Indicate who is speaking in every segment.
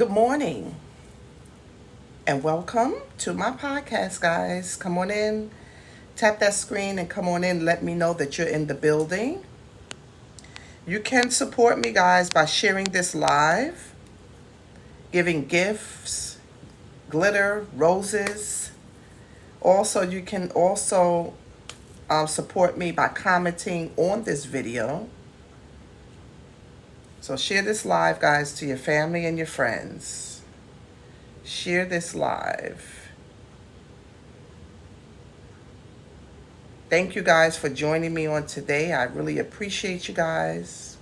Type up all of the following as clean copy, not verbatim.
Speaker 1: Good morning and welcome to my podcast, guys. Come on in, tap that screen and come on in. Let me know that you're in the building. You can support me, guys, by sharing this live, giving gifts, glitter, roses. Also, you can also support me by commenting on this video. So share this live, guys, to your family and your friends. Share this live. Thank you guys for joining me on today. I really appreciate you guys.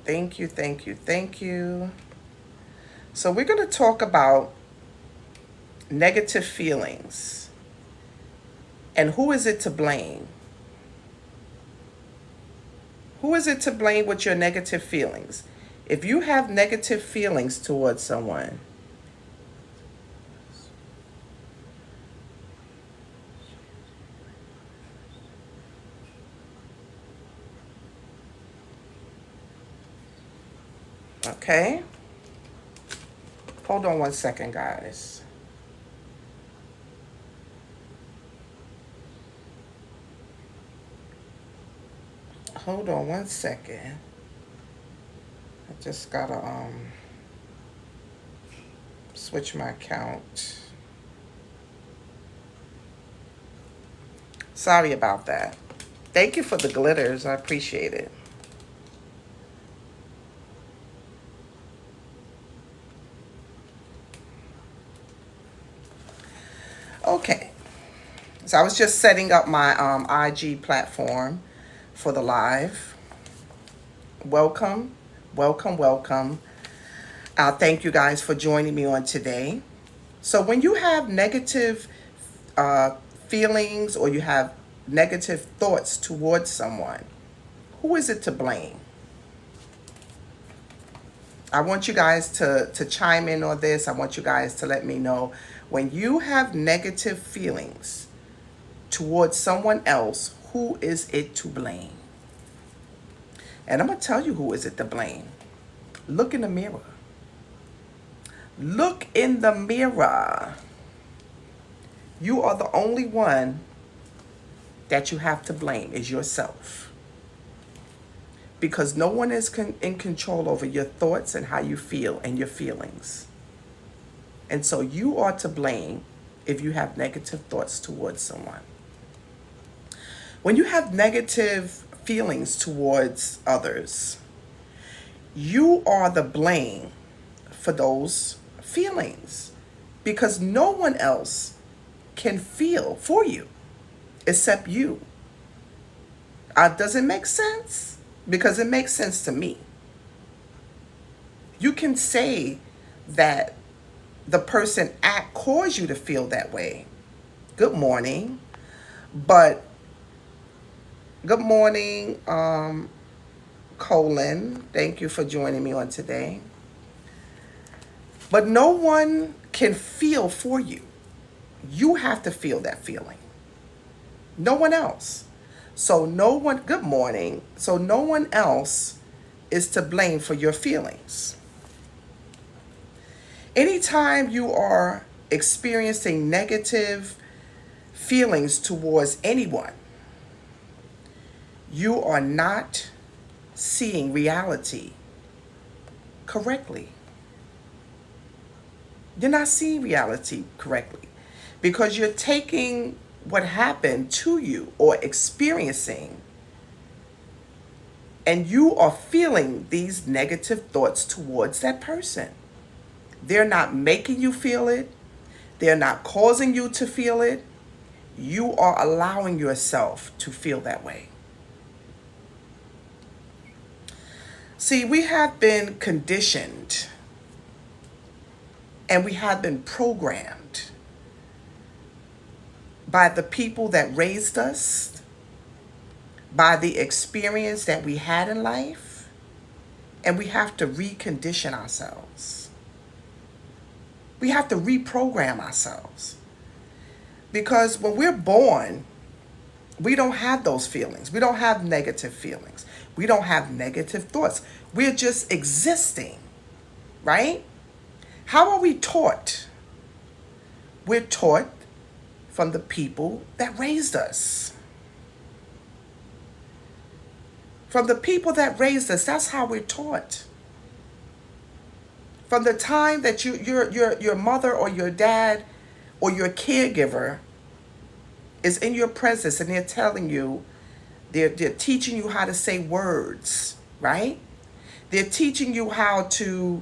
Speaker 1: Thank you, thank you, thank you. So we're going to talk about negative feelings and who is it to blame? Who is it to blame with your negative feelings? If you have negative feelings towards someone, okay? Hold on one second, guys. Hold on one second. I just gotta switch my account. Sorry about that. Thank you for the glitters. I appreciate it. Okay. So I was just setting up my IG platform for the live. Welcome, welcome, welcome. Thank you guys for joining me on today. So when you have negative feelings or you have negative thoughts towards someone, who is it to blame? I want you guys to chime in on this. I want you guys to let me know when you have negative feelings towards someone else, who is it to blame? And I'm going to tell you who is it to blame. Look in the mirror. Look in the mirror. You are the only one that you have to blame is yourself. Because no one is in control over your thoughts and how you feel and your feelings. And so you are to blame if you have negative thoughts towards someone. When you have negative feelings towards others, you are the blame for those feelings because no one else can feel for you except you. Does it make sense? Because it makes sense to me. You can say that the person caused you to feel that way. Good morning. But good morning, Colin. Thank you for joining me on today. But no one can feel for you. You have to feel that feeling. No one else. Good morning. So no one else is to blame for your feelings. Anytime you are experiencing negative feelings towards anyone, you are not seeing reality correctly. You're not seeing reality correctly because you're taking what happened to you or experiencing, and you are feeling these negative thoughts towards that person. They're not making you feel it. They're not causing you to feel it. You are allowing yourself to feel that way. See, we have been conditioned and we have been programmed by the people that raised us, by the experience that we had in life, and we have to recondition ourselves. We have to reprogram ourselves. Because when we're born, we don't have those feelings. We don't have negative feelings. We don't have negative thoughts. We're just existing, right? How are we taught? We're taught from the people that raised us. From the people that raised us, that's how we're taught. From the time that your mother or your dad or your caregiver is in your presence and they're telling you, they're teaching you how to say words, right? They're teaching you how to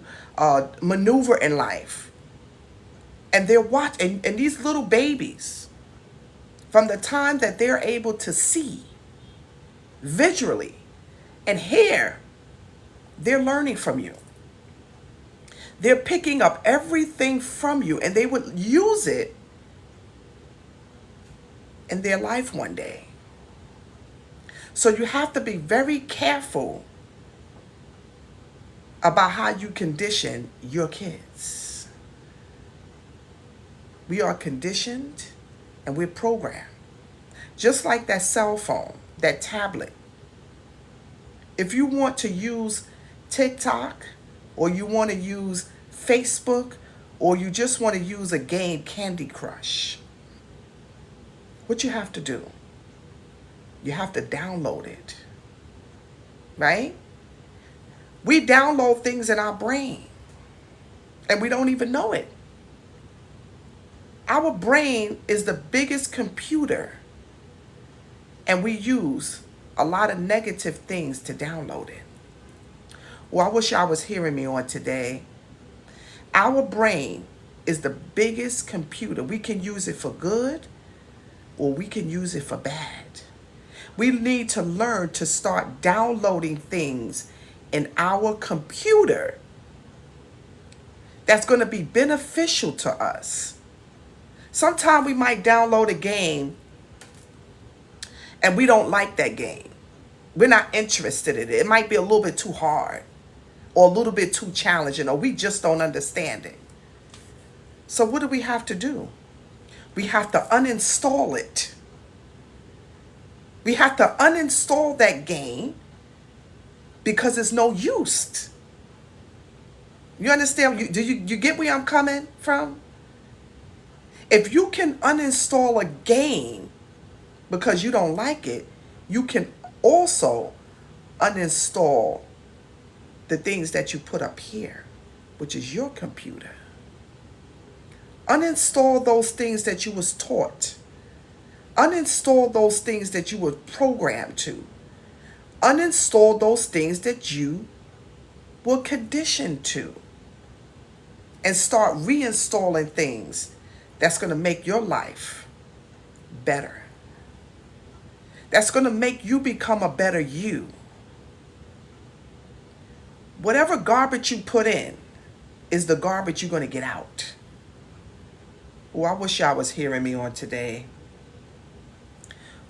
Speaker 1: maneuver in life. And they're watching, and these little babies, from the time that they're able to see visually and hear, they're learning from you. They're picking up everything from you, and they would use it in their life one day. So you have to be very careful about how you condition your kids. We are conditioned and we're programmed. Just like that cell phone, that tablet. If you want to use TikTok, or you want to use Facebook, or you just want to use a game, Candy Crush, what you have to do? You have to download it, right? We download things in our brain, and we don't even know it. Our brain is the biggest computer, and we use a lot of negative things to download it. Well, I wish y'all was hearing me on today. Our brain is the biggest computer. We can use it for good, or we can use it for bad. We need to learn to start downloading things in our computer that's going to be beneficial to us. Sometimes we might download a game and we don't like that game. We're not interested in it. It might be a little bit too hard or a little bit too challenging, or we just don't understand it. So what do we have to do? We have to uninstall it. We have to uninstall that game because it's no use. You understand? You get where I'm coming from? If you can uninstall a game because you don't like it, you can also uninstall the things that you put up here, which is your computer. Uninstall those things that you was taught. Uninstall those things that you were programmed to. Uninstall those things that you were conditioned to. And start reinstalling things that's going to make your life better. That's going to make you become a better you. Whatever garbage you put in is the garbage you're going to get out. Oh, I wish y'all was hearing me on today.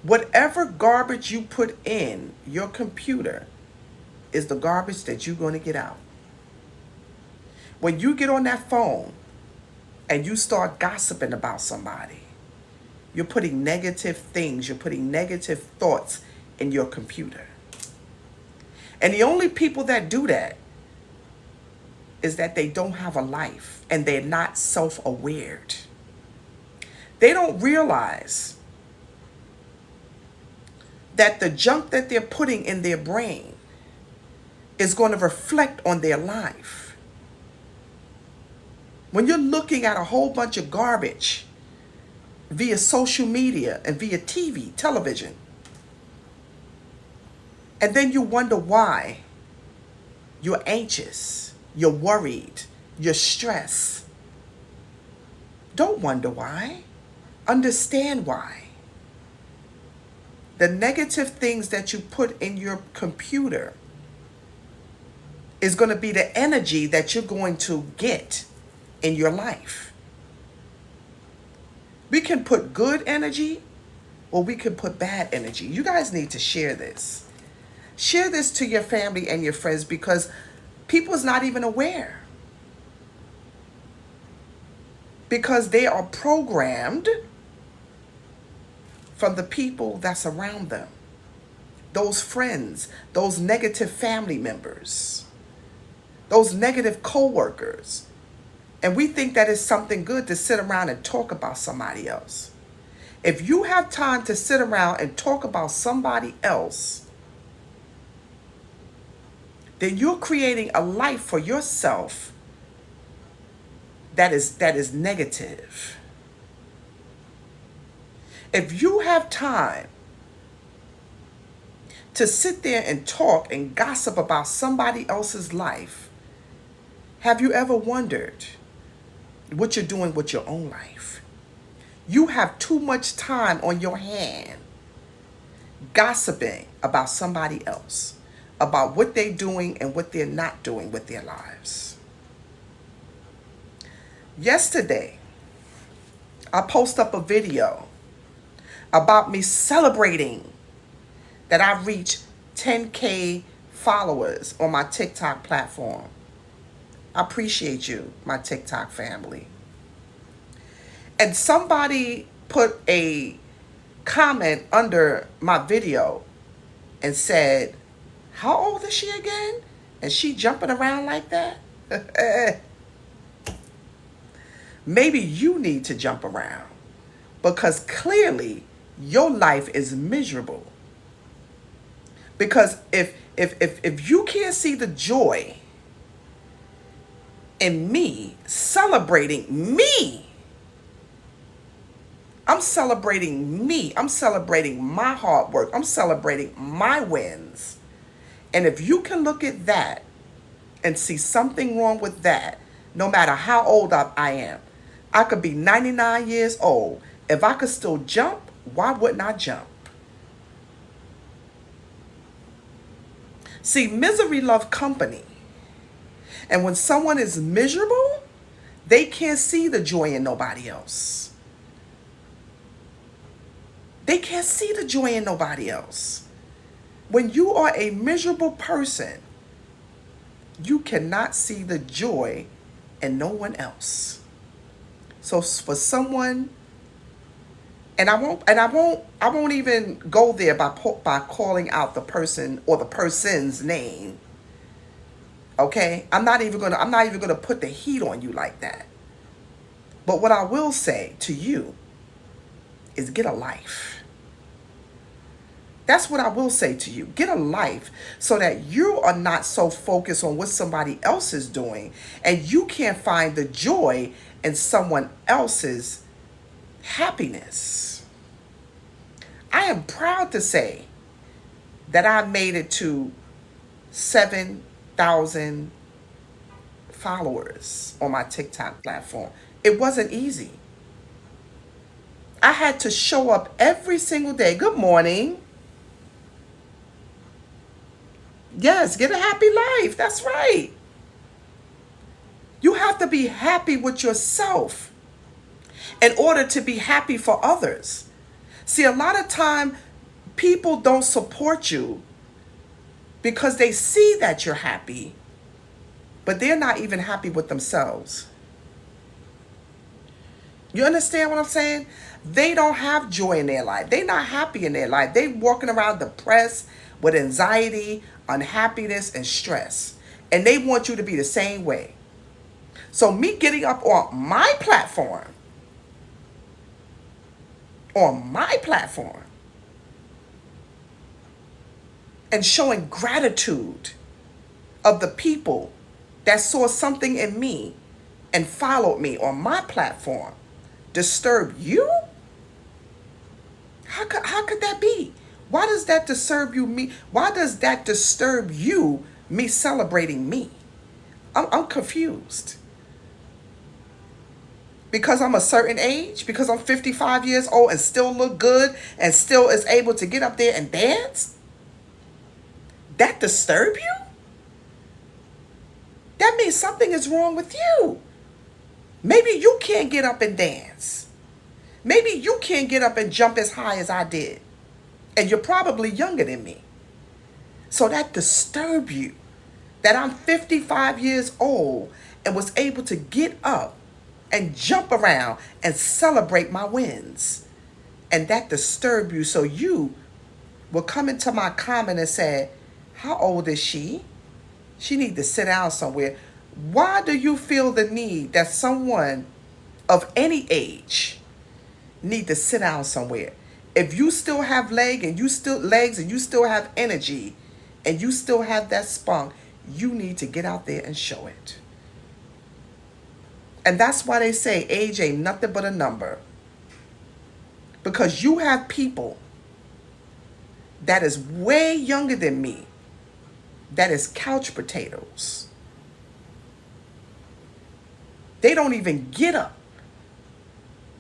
Speaker 1: Whatever garbage you put in your computer is the garbage that you're going to get out. When you get on that phone and you start gossiping about somebody, you're putting negative things, you're putting negative thoughts in your computer. And the only people that do that is that they don't have a life and they're not self-aware. They don't realize that the junk that they're putting in their brain is going to reflect on their life. When you're looking at a whole bunch of garbage via social media and via TV, television, and then you wonder why you're anxious, you're worried, you're stressed. Don't wonder why. Understand why. The negative things that you put in your computer is going to be the energy that you're going to get in your life. We can put good energy or we can put bad energy. You guys need to share this. Share this to your family and your friends because people's not even aware. Because they are programmed from the people that's around them. those friends, those negative family members, those negative coworkers. And we think that it's something good to sit around and talk about somebody else. If you have time to sit around and talk about somebody else, then you're creating a life for yourself that is negative. If you have time to sit there and talk and gossip about somebody else's life, have you ever wondered what you're doing with your own life? You have too much time on your hand gossiping about somebody else, about what they're doing and what they're not doing with their lives. Yesterday, I posted up a video about me celebrating that I reached 10K followers on my TikTok platform. I appreciate you, my TikTok family. And somebody put a comment under my video and said, "How old is she again? And she jumping around like that?" Maybe you need to jump around, because clearly your life is miserable. Because if you can't see the joy in me celebrating me, I'm celebrating me. I'm celebrating my hard work. I'm celebrating my wins. And if you can look at that and see something wrong with that, no matter how old I am, I could be 99 years old. If I could still jump, why wouldn't I jump? See, misery loves company. And when someone is miserable, they can't see the joy in nobody else. They can't see the joy in nobody else. When you are a miserable person, you cannot see the joy in no one else. So for someone, and I won't even go there by calling out the person or the person's name. Okay? I'm not even gonna put the heat on you like that. But what I will say to you is get a life. That's what I will say to you. Get a life so that you are not so focused on what somebody else is doing and you can't find the joy in someone else's happiness. I am proud to say that I made it to 7,000 followers on my TikTok platform. It wasn't easy. I had to show up every single day. Good morning. Yes, get a happy life. That's right. You have to be happy with yourself in order to be happy for others. See, a lot of time people don't support you because they see that you're happy, but they're not even happy with themselves. You understand what I'm saying? They don't have joy in their life. They're not happy in their life. They're walking around depressed with anxiety, unhappiness, and stress. And they want you to be the same way. So me getting up on my platform, and showing gratitude of the people that saw something in me and followed me on my platform disturb you? How could that be? Why does that disturb you? Why does that disturb you? Me celebrating me? I'm confused. Because I'm a certain age, because I'm 55 years old and still look good and still is able to get up there and dance? That disturb you? That means something is wrong with you. Maybe you can't get up and dance. Maybe you can't get up and jump as high as I did. And you're probably younger than me. So that disturb you. That I'm 55 years old and was able to get up and jump around and celebrate my wins. And that disturb you, so you will come into my comment and say, how old is she? She need to sit down somewhere. Why do you feel the need that someone of any age need to sit down somewhere? If you still have legs and you still have energy and you still have that spunk, you need to get out there and show it. And that's why they say age ain't nothing but a number. Because you have people that is way younger than me that is couch potatoes. They don't even get up.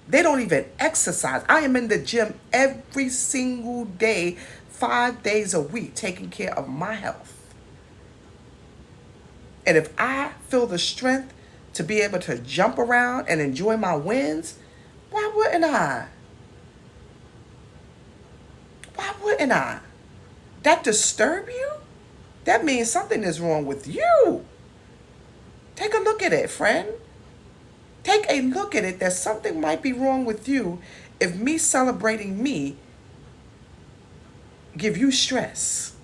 Speaker 1: They don't even exercise. I am in the gym every single day, 5 days a week, taking care of my health. And if I feel the strength to be able to jump around and enjoy my wins, why wouldn't I? Why wouldn't I? That disturb you? That means something is wrong with you. Take a look at it, friend. Take a look at it that something might be wrong with you if me celebrating me give you stress.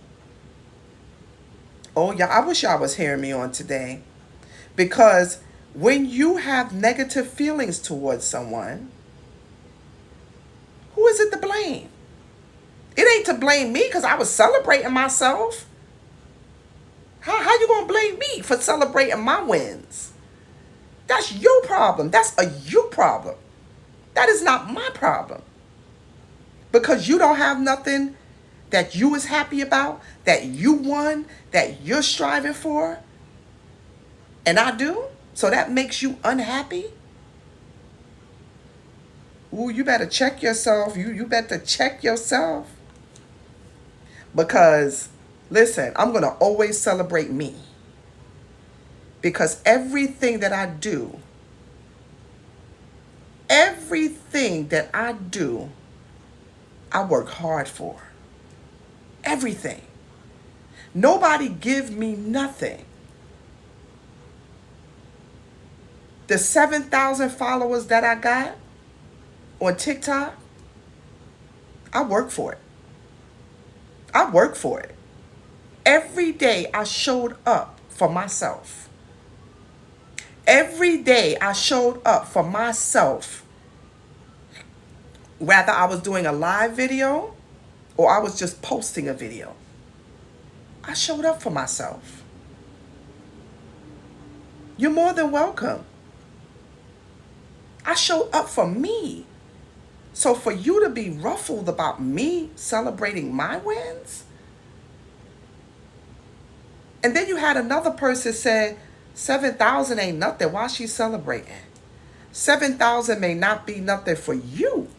Speaker 1: Oh, yeah, I wish y'all was hearing me on today. Because when you have negative feelings towards someone, who is it to blame? It ain't to blame me because I was celebrating myself. How you going to blame me for celebrating my wins? That's your problem. That's a you problem. That is not my problem. Because you don't have nothing that you is happy about, that you won, that you're striving for, and I do, so that makes you unhappy? Ooh, you better check yourself. You better check yourself. Because, listen, I'm going to always celebrate me. Because everything that I do, I work hard for. Everything. Nobody give me nothing. The 7,000 followers that I got on TikTok, I work for it. I work for it. Every day I showed up for myself. Every day I showed up for myself. Whether I was doing a live video or I was just posting a video. I showed up for myself. You're more than welcome. I showed up for me. So for you to be ruffled about me celebrating my wins, and then you had another person say, 7,000 ain't nothing. Why she celebrating? 7,000 may not be nothing for you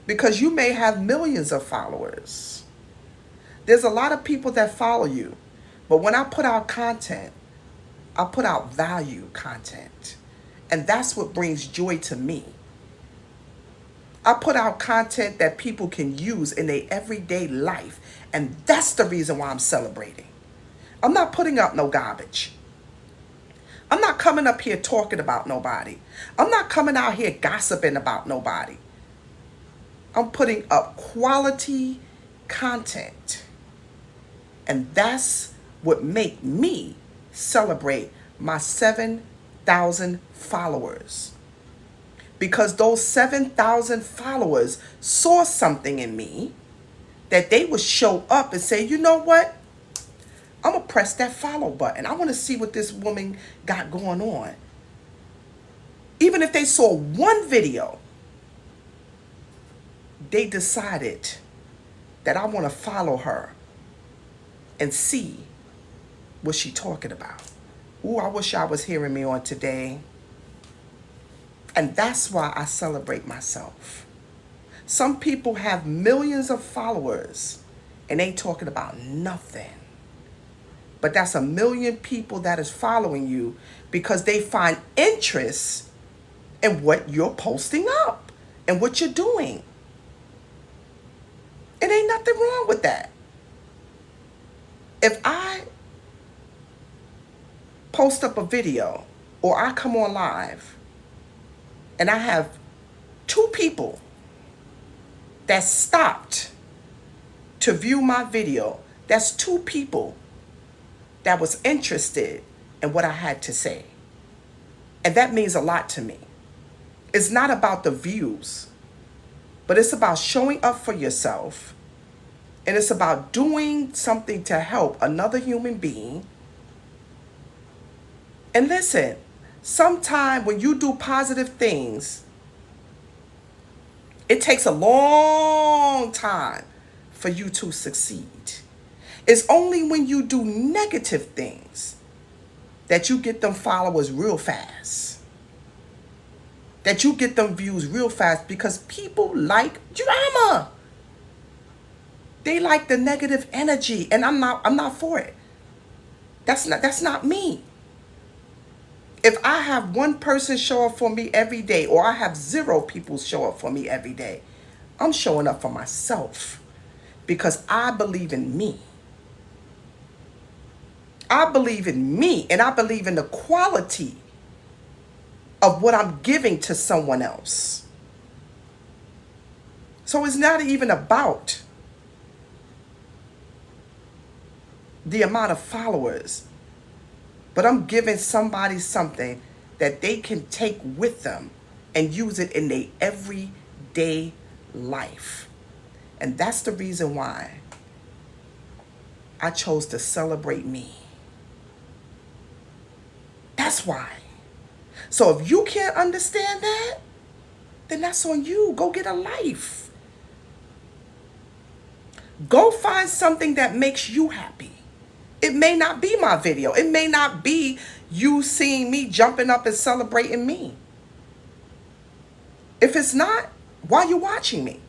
Speaker 1: because you may have millions of followers. There's a lot of people that follow you, but when I put out content, I put out value content, and that's what brings joy to me. I put out content that people can use in their everyday life, and that's the reason why I'm celebrating. I'm not putting up no garbage. I'm not coming up here talking about nobody. I'm not coming out here gossiping about nobody. I'm putting up quality content. And that's what make me celebrate my 7,000 followers. Because those 7,000 followers saw something in me that they would show up and say, you know what? I'm going to press that follow button. I want to see what this woman got going on. Even if they saw one video, they decided that I want to follow her and see what she's talking about. Ooh, I wish I was hearing me on today. And that's why I celebrate myself. Some people have millions of followers and ain't talking about nothing. But that's a million people that is following you because they find interest in what you're posting up and what you're doing. It ain't nothing wrong with that. If I post up a video or I come on live and I have 2 people that stopped to view my video, that's 2 people that was interested in what I had to say. And that means a lot to me. It's not about the views, but it's about showing up for yourself. And it's about doing something to help another human being. And listen, sometimes when you do positive things, it takes a long time for you to succeed. It's only when you do negative things that you get them followers real fast. That you get them views real fast, because people like drama. They like the negative energy, and I'm not for it. That's not me. If I have 1 person show up for me every day, or I have 0 people show up for me every day, I'm showing up for myself, because I believe in me. I believe in me, and I believe in the quality of what I'm giving to someone else. So it's not even about the amount of followers, but I'm giving somebody something that they can take with them and use it in their everyday life. And that's the reason why I chose to celebrate me. That's why. So if you can't understand that, then that's on you. Go get a life. Go find something that makes you happy. It may not be my video. It may not be you seeing me jumping up and celebrating me. If it's not, why are you watching me?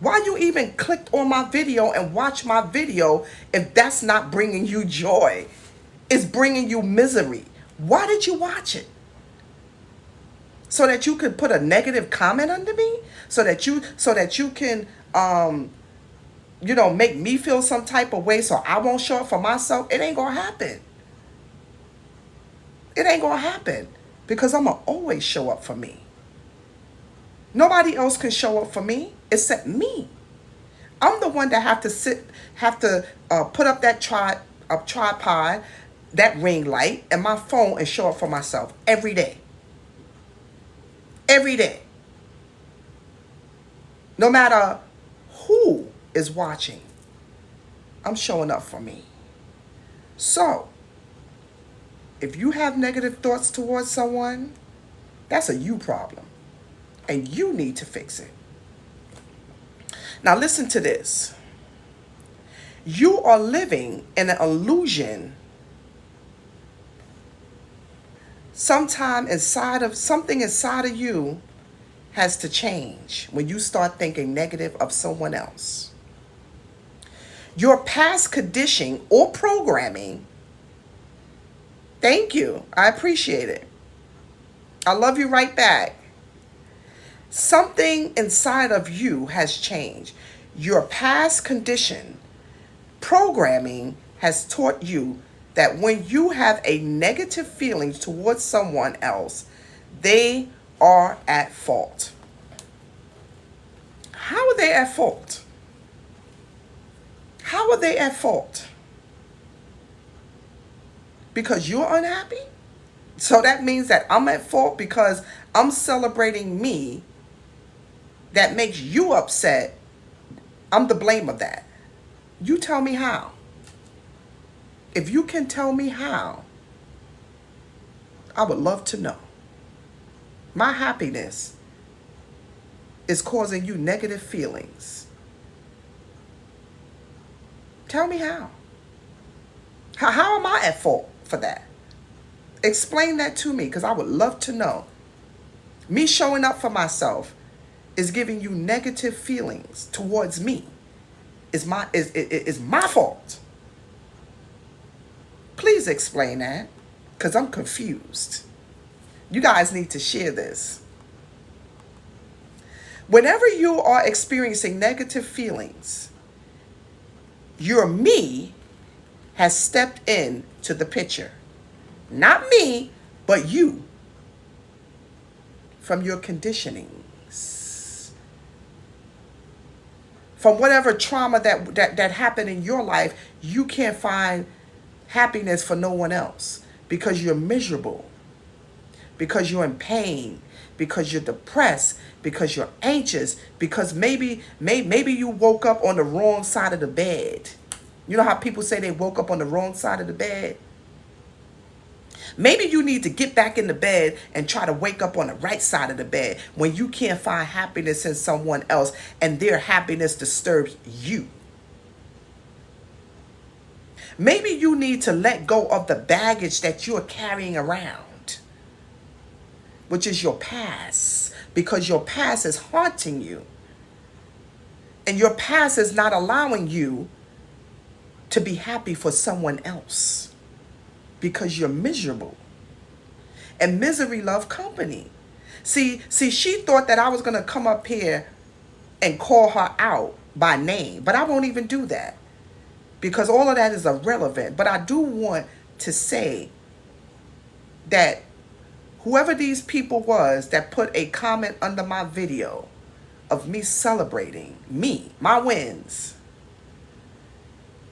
Speaker 1: Why you even clicked on my video and watch my video if that's not bringing you joy? It's bringing you misery. Why did you watch it? So that you could put a negative comment under me? So that you can make me feel some type of way so I won't show up for myself? It ain't gonna happen. It ain't gonna happen, because I'm gonna always show up for me. Nobody else can show up for me except me. I'm the one that have to put up that tripod, that ring light, and my phone, and show up for myself every day. Every day. No matter who is watching, I'm showing up for me. So, if you have negative thoughts towards someone, that's a you problem. And you need to fix it. Now listen to this. You are living in an illusion. Something inside of you has to change when you start thinking negative of someone else. Your past conditioning or programming, thank you, I appreciate it. I love you right back. Something inside of you has changed. Your past condition, programming has taught you that when you have a negative feeling towards someone else, they are at fault. How are they at fault? How are they at fault? Because you're unhappy? So that means that I'm at fault because I'm celebrating me. That makes you upset. I'm the blame of that. You tell me how. If you can tell me how, I would love to know. My happiness is causing you negative feelings. Tell me how. How am I at fault for that? Explain that to me, because I would love to know. Me showing up for myself is giving you negative feelings towards me. Is my fault. Please explain that, because I'm confused. You guys need to share this. Whenever you are experiencing negative feelings, your me has stepped in to the picture. Not me, but you. From your conditionings. from whatever trauma that happened in your life, you can't find happiness for no one else because you're miserable, because you're in pain, because you're depressed, because you're anxious, because maybe you woke up on the wrong side of the bed. You know how people say they woke up on the wrong side of the bed? Maybe you need to get back in the bed and try to wake up on the right side of the bed when you can't find happiness in someone else and their happiness disturbs you. Maybe you need to let go of the baggage that you're carrying around, which is your past, because your past is haunting you. And your past is not allowing you to be happy for someone else because you're miserable. And misery loves company. See, she thought that I was going to come up here and call her out by name, but I won't even do that because all of that is irrelevant. But I do want to say that whoever these people was that put a comment under my video of me celebrating me, my wins,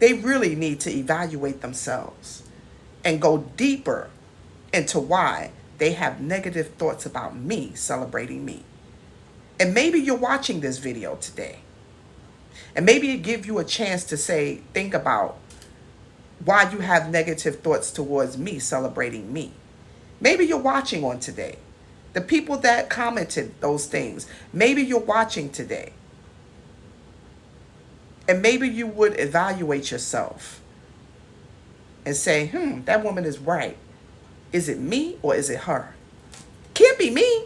Speaker 1: they really need to evaluate themselves and go deeper into why they have negative thoughts about me celebrating me. And maybe you're watching this video today, and maybe it gives you a chance to think about why you have negative thoughts towards me celebrating me. Maybe you're watching on today. The people that commented those things, maybe you're watching today. And maybe you would evaluate yourself and say, that woman is right. Is it me or is it her? Can't be me.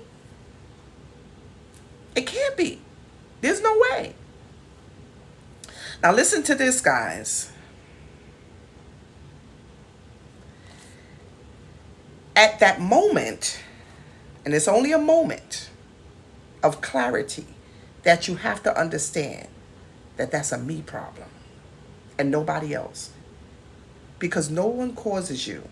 Speaker 1: It can't be. There's no way. Now listen to this, guys. At that moment, and it's only a moment of clarity, that you have to understand that that's a me problem and nobody else. Because no one causes you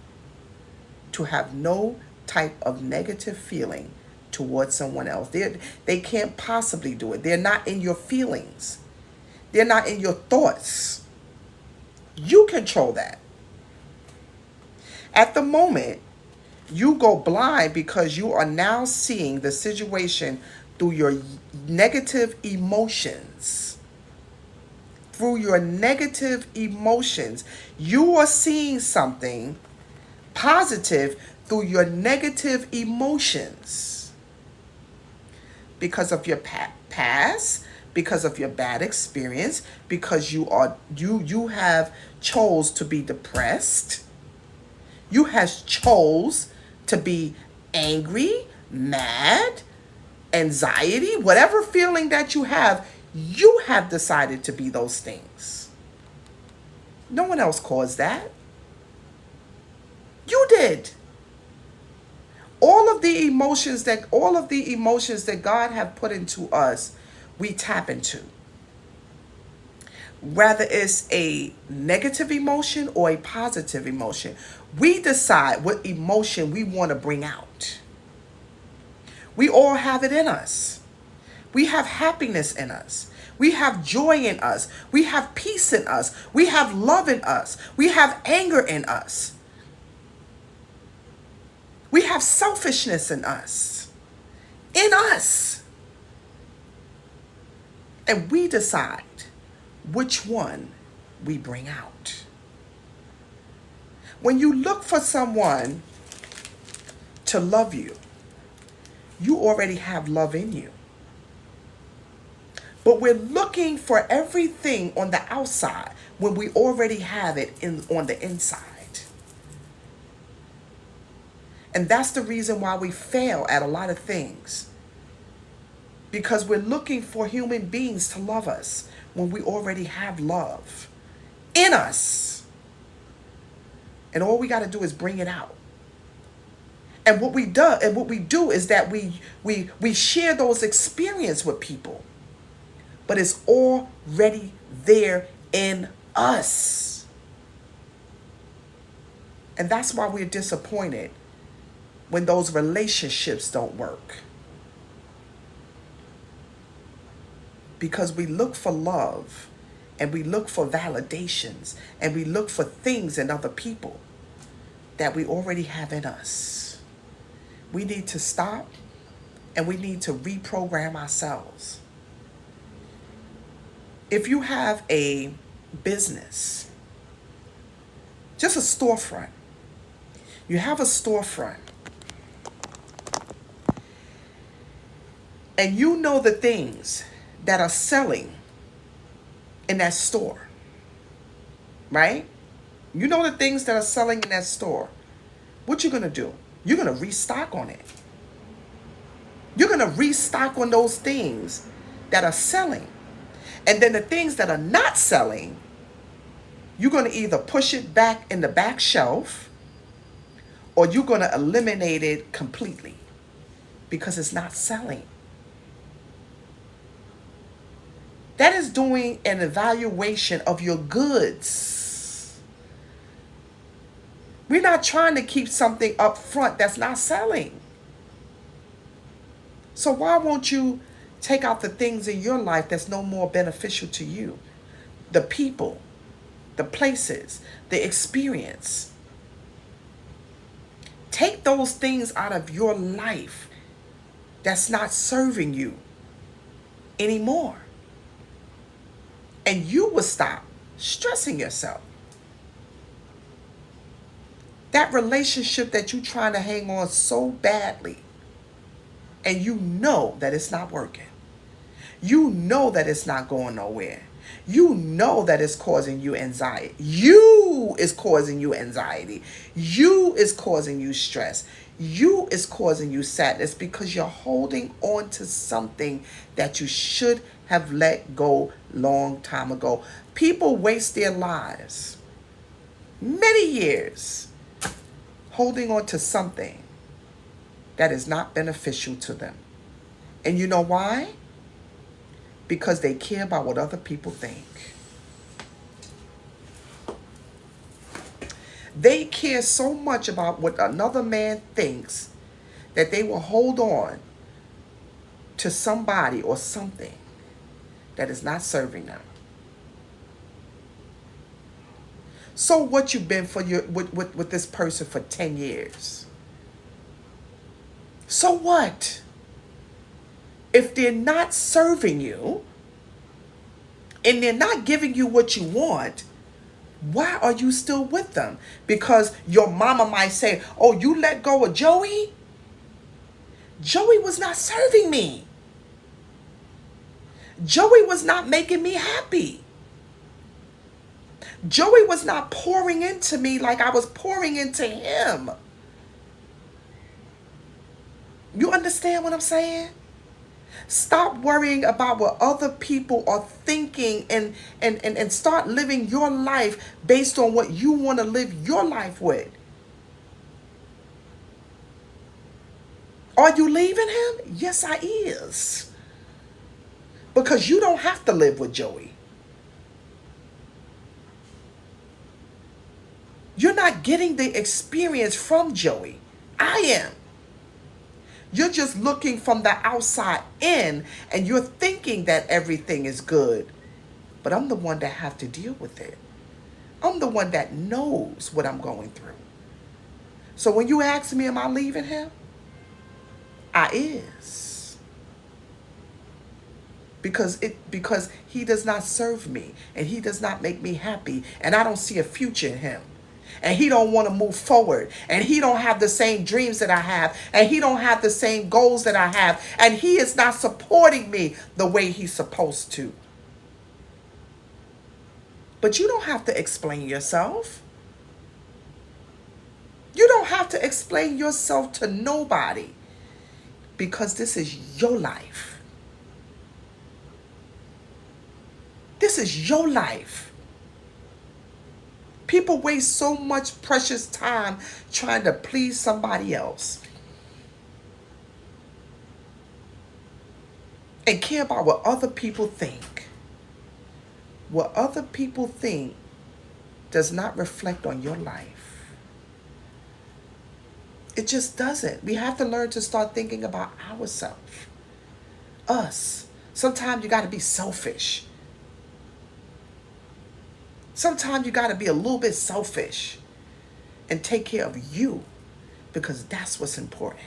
Speaker 1: to have no type of negative feeling towards someone else. They can't possibly do it. They're not in your feelings. They're not in your thoughts. You control that. At the moment, you go blind because you are now seeing the situation through your negative emotions. Through your negative emotions. You are seeing something positive through your negative emotions. Because of your past, because of your bad experience, because you have chose to be depressed. You have chose to be angry, mad, anxiety, whatever feeling that you have decided to be those things. No one else caused that. You did. All of the emotions that God have put into us, we tap into. Whether it's a negative emotion or a positive emotion, we decide what emotion we want to bring out. We all have it in us. We have happiness in us. We have joy in us. We have peace in us. We have love in us. We have anger in us. We have selfishness in us. In us. And we decide which one we bring out. When you look for someone to love you, you already have love in you. But we're looking for everything on the outside when we already have it on the inside. And that's the reason why we fail at a lot of things. Because we're looking for human beings to love us when we already have love in us. And all we got to do is bring it out. And what we do is that we share those experiences with people. But it's already there in us. And that's why we're disappointed when those relationships don't work. because we look for love and we look for validations and we look for things in other people that we already have in us. We need to stop and we need to reprogram ourselves. If you have a business, just a storefront, you have a storefront, and you know the things that are selling in that store, right? You know the things that are selling in that store. What you gonna do? You're gonna restock on it. You're gonna restock on those things that are selling. And then the things that are not selling, you're gonna either push it back in the back shelf or you're gonna eliminate it completely because it's not selling. That is doing an evaluation of your goods. We're not trying to keep something up front that's not selling. So why won't you take out the things in your life that's no more beneficial to you? The people, the places, the experience. Take those things out of your life that's not serving you anymore. And you will stop stressing yourself. That relationship that you're trying to hang on so badly, and you know that it's not working. You know that it's not going nowhere. You know that it's causing you anxiety. You is causing you anxiety. You is causing you stress. You is causing you sadness because you're holding on to something that you should have let go long time ago. People waste their lives, many years, holding on to something that is not beneficial to them. And you know why? Because they care about what other people think. They care so much about what another man thinks that they will hold on to somebody or something that is not serving them. So what you've been with this person for 10 years. So what? If they're not serving you and they're not giving you what you want, why are you still with them? Because your mama might say, oh, you let go of Joey? Joey was not serving me. Joey was not making me happy. Joey was not pouring into me like I was pouring into him. You understand what I'm saying? Stop worrying about what other people are thinking and start living your life based on what you want to live your life with. Are you leaving him? Yes, I is. Because you don't have to live with Joey. You're not getting the experience from Joey. I am. You're just looking from the outside in and you're thinking that everything is good. But I'm the one that have to deal with it. I'm the one that knows what I'm going through. So when you ask me, am I leaving him? I is. Because he does not serve me and he does not make me happy and I don't see a future in him. And he don't want to move forward. And he don't have the same dreams that I have. And he don't have the same goals that I have. And he is not supporting me the way he's supposed to. But you don't have to explain yourself. You don't have to explain yourself to nobody. Because this is your life. This is your life. People waste so much precious time trying to please somebody else. And care about what other people think. What other people think does not reflect on your life. It just doesn't. We have to learn to start thinking about ourselves. Us. Sometimes you got to be selfish. Sometimes you got to be a little bit selfish and take care of you, because that's what's important.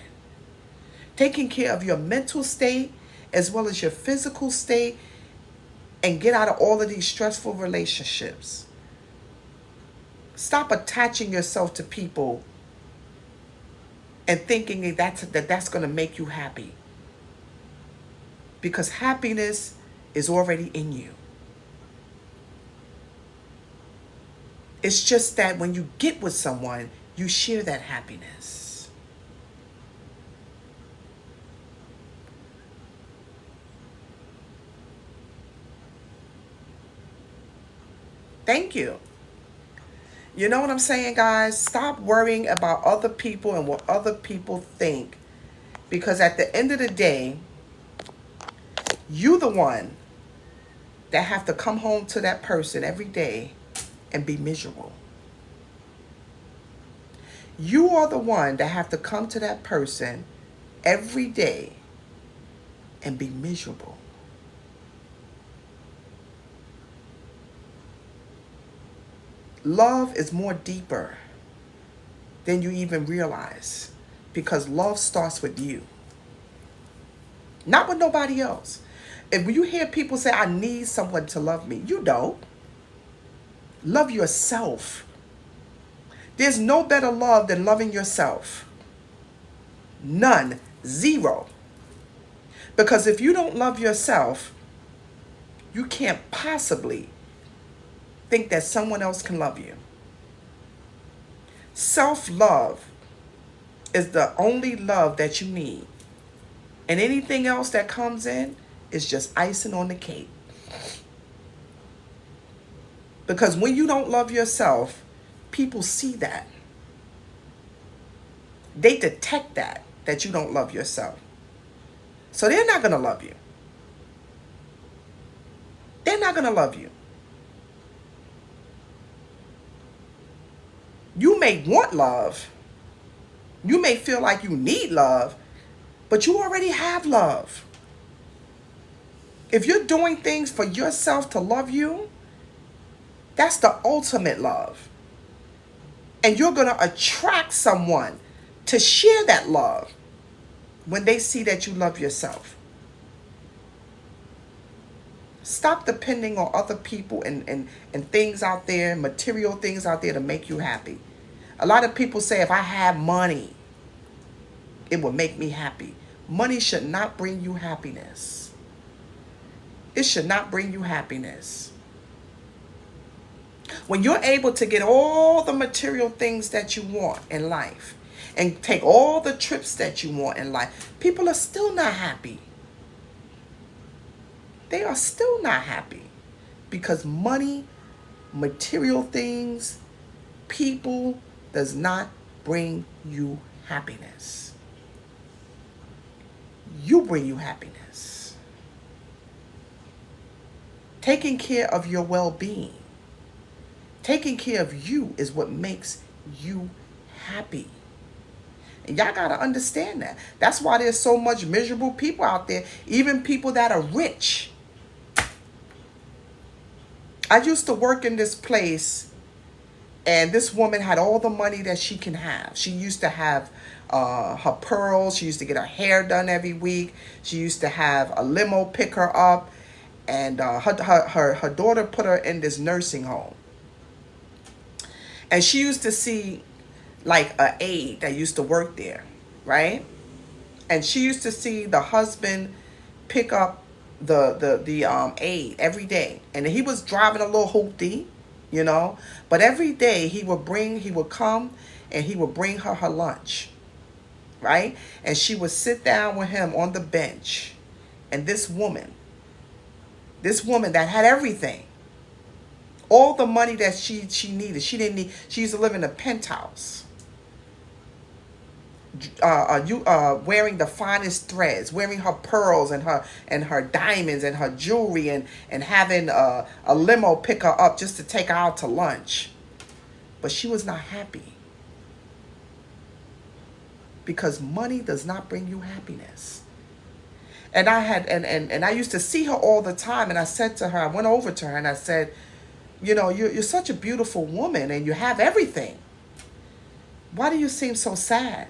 Speaker 1: Taking care of your mental state as well as your physical state, and get out of all of these stressful relationships. Stop attaching yourself to people and thinking that's going to make you happy. Because happiness is already in you. It's just that when you get with someone, you share that happiness. Thank you. You know what I'm saying, guys? Stop worrying about other people and what other people think. Because at the end of the day, you the one that have to come home to that person every day and be miserable. You are the one that have to come to that person every day and be miserable. Love is more deeper than you even realize, because love starts with you, not with nobody else. If you hear people say, I need someone to love me, you don't. Love yourself. There's no better love than loving yourself. None. Zero. Because if you don't love yourself, you can't possibly think that someone else can love you. Self-love is the only love that you need. And anything else that comes in is just icing on the cake. Because when you don't love yourself, people see that. They detect that you don't love yourself. So they're not going to love you. They're not going to love you. You may want love. You may feel like you need love, but you already have love. If you're doing things for yourself to love you, that's the ultimate love. And you're going to attract someone to share that love when they see that you love yourself. Stop depending on other people and things out there, material things out there to make you happy. A lot of people say, if I have money, it will make me happy. Money should not bring you happiness. It should not bring you happiness. When you're able to get all the material things that you want in life and take all the trips that you want in life, people are still not happy. They are still not happy because money, material things, people does not bring you happiness. You bring you happiness. Taking care of your well-being, taking care of you is what makes you happy. And y'all got to understand that. That's why there's so much miserable people out there, even people that are rich. I used to work in this place, and this woman had all the money that she can have. She used to have her pearls. She used to get her hair done every week. She used to have a limo pick her up. And her daughter put her in this nursing home. And she used to see like an aide that used to work there, right? And she used to see the husband pick up the aide every day. And he was driving a little hoopty, you know. But every day he would come and he would bring her lunch, right? And she would sit down with him on the bench. And this woman that had everything, all the money that she needed, she used to live in a penthouse, wearing the finest threads, wearing her pearls and her diamonds and her jewelry, and having a limo pick her up just to take her out to lunch. But she was not happy, because money does not bring you happiness. And I had and I used to see her all the time, and I said to her, I went over to her and I said, you know, you're such a beautiful woman and you have everything. Why do you seem so sad?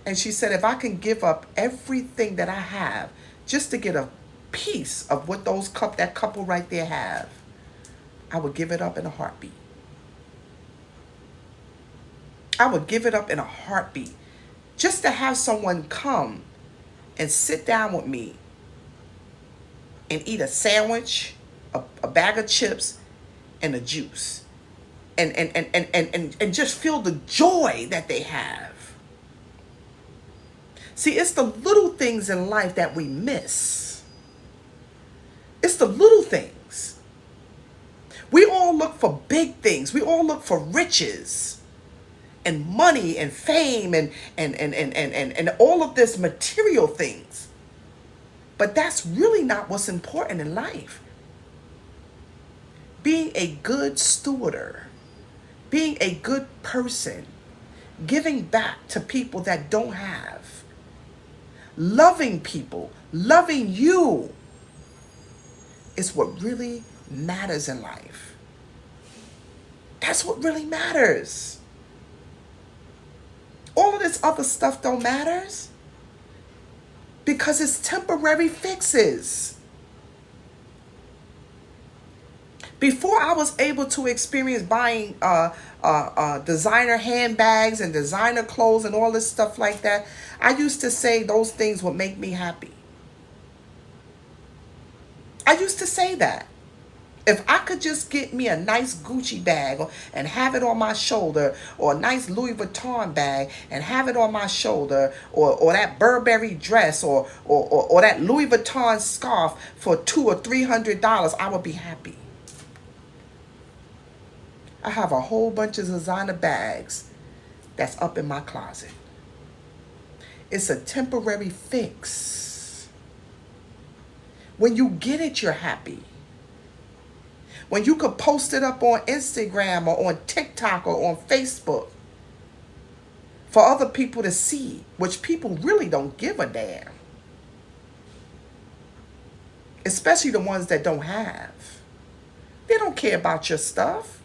Speaker 1: And she said, if I can give up everything that I have just to get a piece of what that couple right there have, I would give it up in a heartbeat. I would give it up in a heartbeat. Just to have someone come and sit down with me and eat a sandwich, a bag of chips, and a juice. And just feel the joy that they have. See, it's the little things in life that we miss. It's the little things. We all look for big things. We all look for riches and money and fame and all of this material things. But that's really not what's important in life. Being a good stewarder, being a good person, giving back to people that don't have, loving people, loving you is what really matters in life. That's what really matters. All of this other stuff don't matters because it's temporary fixes. Before I was able to experience buying designer handbags and designer clothes and all this stuff like that, I used to say those things would make me happy. I used to say that. If I could just get me a nice Gucci bag and have it on my shoulder, or a nice Louis Vuitton bag and have it on my shoulder, or that Burberry dress, or that Louis Vuitton scarf for $200 or $300, I would be happy. I have a whole bunch of designer bags that's up in my closet. It's a temporary fix. When you get it, you're happy. When you could post it up on Instagram or on TikTok or on Facebook for other people to see, which people really don't give a damn. Especially the ones that don't have. They don't care about your stuff.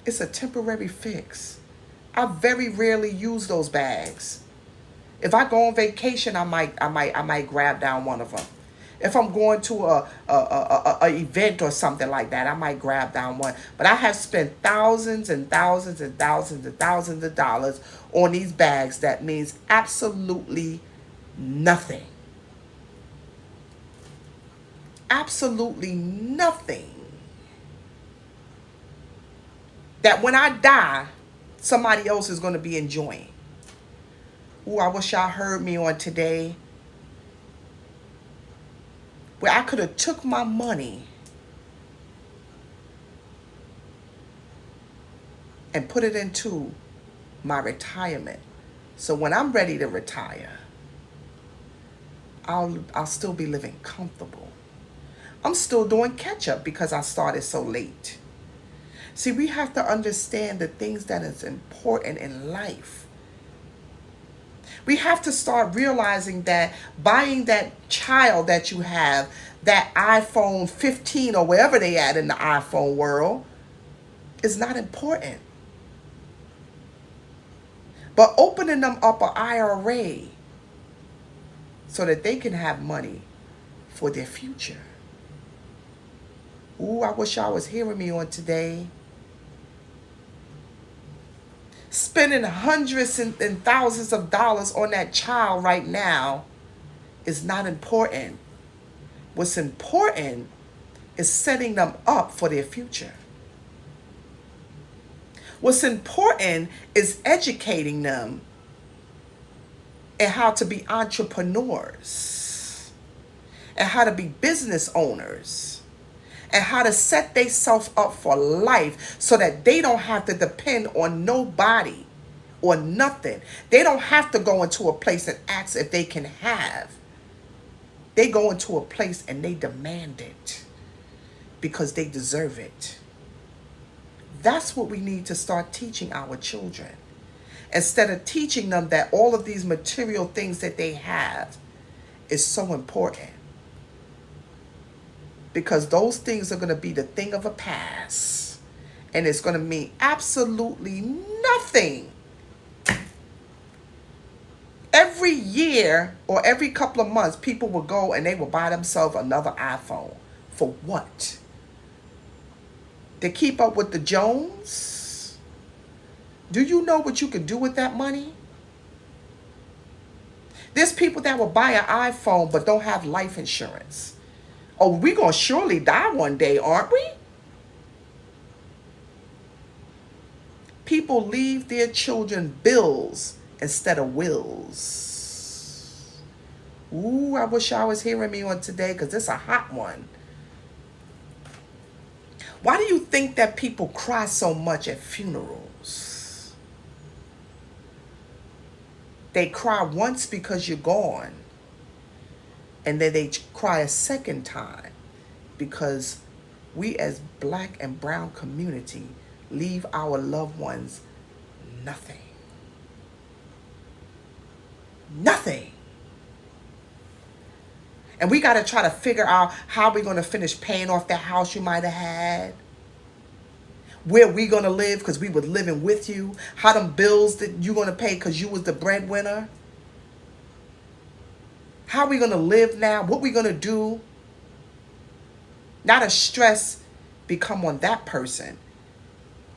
Speaker 1: It's a temporary fix. I very rarely use those bags. If I go on vacation, I might grab down one of them. If I'm going to a event or something like that, I might grab down one. But I have spent thousands and thousands and thousands and thousands of dollars on these bags that means absolutely nothing. Absolutely nothing. That when I die, somebody else is going to be enjoying. Ooh, I wish y'all heard me on today, where I could have took my money and put it into my retirement. So when I'm ready to retire, I'll still be living comfortable. I'm still doing catch up because I started so late. See, we have to understand the things that is important in life. We have to start realizing that buying that child that you have, that iPhone 15 or wherever they at in the iPhone world, is not important. But opening them up an IRA so that they can have money for their future. Ooh, I wish y'all was hearing me on today. Spending hundreds and thousands of dollars on that child right now is not important. What's important is setting them up for their future. What's important is educating them and how to be entrepreneurs and how to be business owners and how to set themselves up for life so that they don't have to depend on nobody or nothing. They don't have to go into a place and ask if they can have. They go into a place and they demand it because they deserve it. That's what we need to start teaching our children. instead of teaching them that all of these material things that they have is so important. Because those things are going to be the thing of a past. And it's going to mean absolutely nothing. Every year or every couple of months, people will go and they will buy themselves another iPhone. For what? To keep up with the Jones? Do you know what you can do with that money? There's people that will buy an iPhone but don't have life insurance. Oh, we're going to surely die one day, aren't we? People leave their children bills instead of wills. Ooh, I wish I was hearing me on today because this is a hot one. Why do you think that people cry so much at funerals? They cry once because you're gone. And then they cry a second time because we as black and brown community leave our loved ones nothing. Nothing. And we got to try to figure out how we're going to finish paying off that house you might have had. Where we going to live because we was living with you. How them bills that you going to pay because you was the breadwinner. How we going to live now? What we going to do? Not a stress become on that person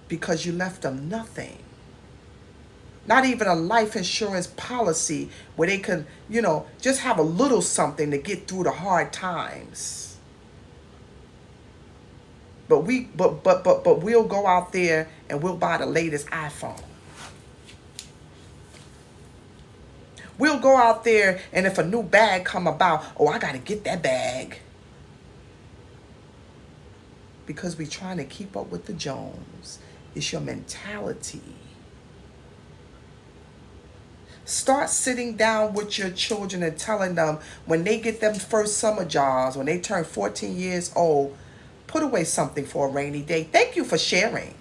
Speaker 1: because you left them nothing. Not even a life insurance policy where they could, just have a little something to get through the hard times. But we'll go out there and we'll buy the latest iPhone. We'll go out there and if a new bag come about, oh, I got to get that bag. Because we're trying to keep up with the Jones. It's your mentality. Start sitting down with your children and telling them when they get them first summer jobs, when they turn 14 years old, put away something for a rainy day. Thank you for sharing.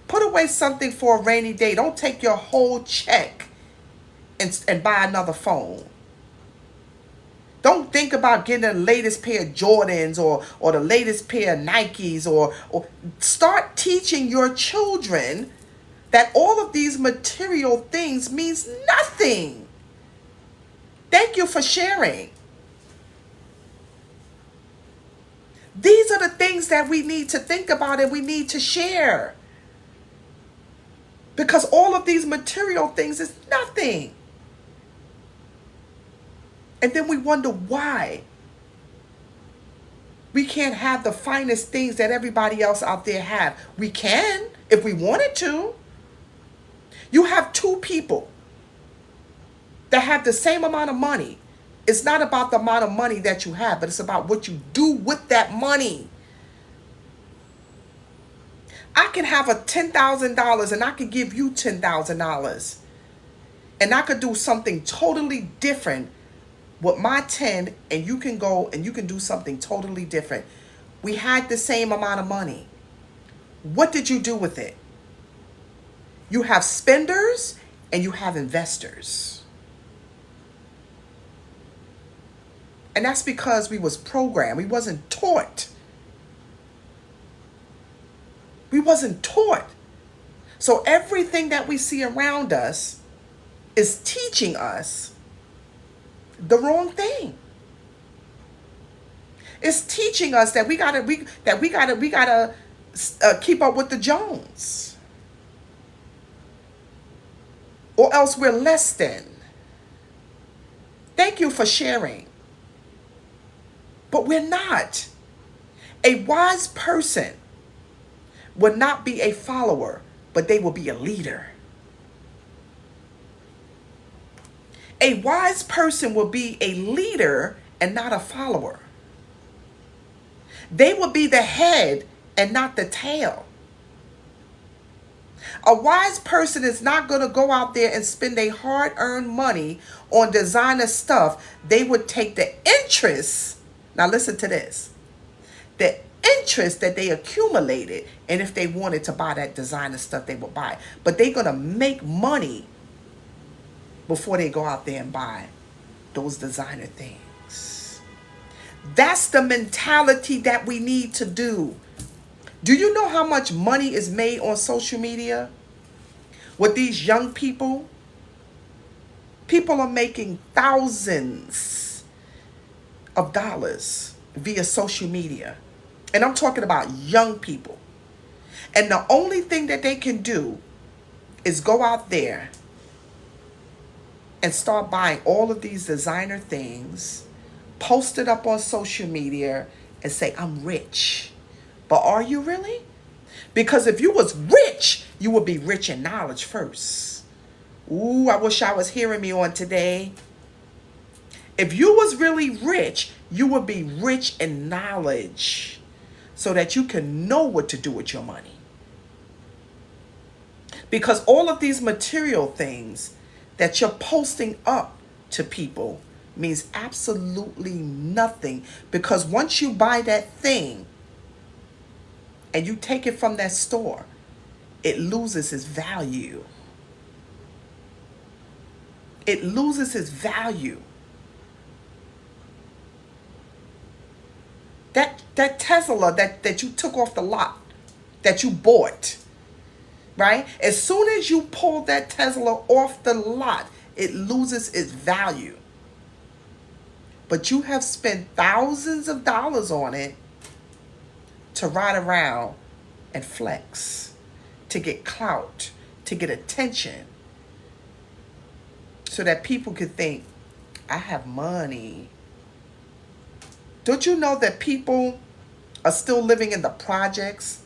Speaker 1: Put away something for a rainy day. Don't take your whole check and buy another phone. Don't think about getting the latest pair of Jordans or the latest pair of Nikes or start teaching your children that all of these material things means nothing. Thank you for sharing. These are the things that we need to think about and we need to share. Because all of these material things is nothing. And then we wonder why we can't have the finest things that everybody else out there have. We can if we wanted to. You have two people that have the same amount of money. It's not about the amount of money that you have, but it's about what you do with that money. I can have a $10,000 and I could give you $10,000. And I could do something totally different with my 10 and you can go and you can do something totally different. We had the same amount of money. What did you do with it? You have spenders and you have investors. And that's because we was programmed. We wasn't taught. We wasn't taught. So everything that we see around us is teaching us the wrong thing. It's teaching us that we gotta keep up with the Jones, or else we're less than. Thank you for sharing. But we're not. A wise person will not be a follower, but they will be a leader. A wise person will be a leader and not a follower. They will be the head and not the tail. A wise person is not going to go out there and spend their hard-earned money on designer stuff. They would take the interest. Now listen to this. The interest that they accumulated. And if they wanted to buy that designer stuff, they would buy it. But they're going to make money before they go out there and buy those designer things. That's the mentality that we need to do. Do you know how much money is made on social media with these young people? People are making thousands of dollars via social media. And I'm talking about young people. And the only thing that they can do is go out there and start buying all of these designer things, post it up on social media and say, I'm rich. But are you really? Because if you was rich, you would be rich in knowledge first. Ooh, I wish I was hearing me on today. If you was really rich, you would be rich in knowledge so that you can know what to do with your money. Because all of these material things that you're posting up to people means absolutely nothing. Because once you buy that thing and you take it from that store, it loses its value. It loses its value. That Tesla that you took off the lot, that you bought, right? As soon as you pull that Tesla off the lot, it loses its value. But you have spent thousands of dollars on it to ride around and flex, to get clout, to get attention, so that people could think, I have money. Don't you know that people are still living in the projects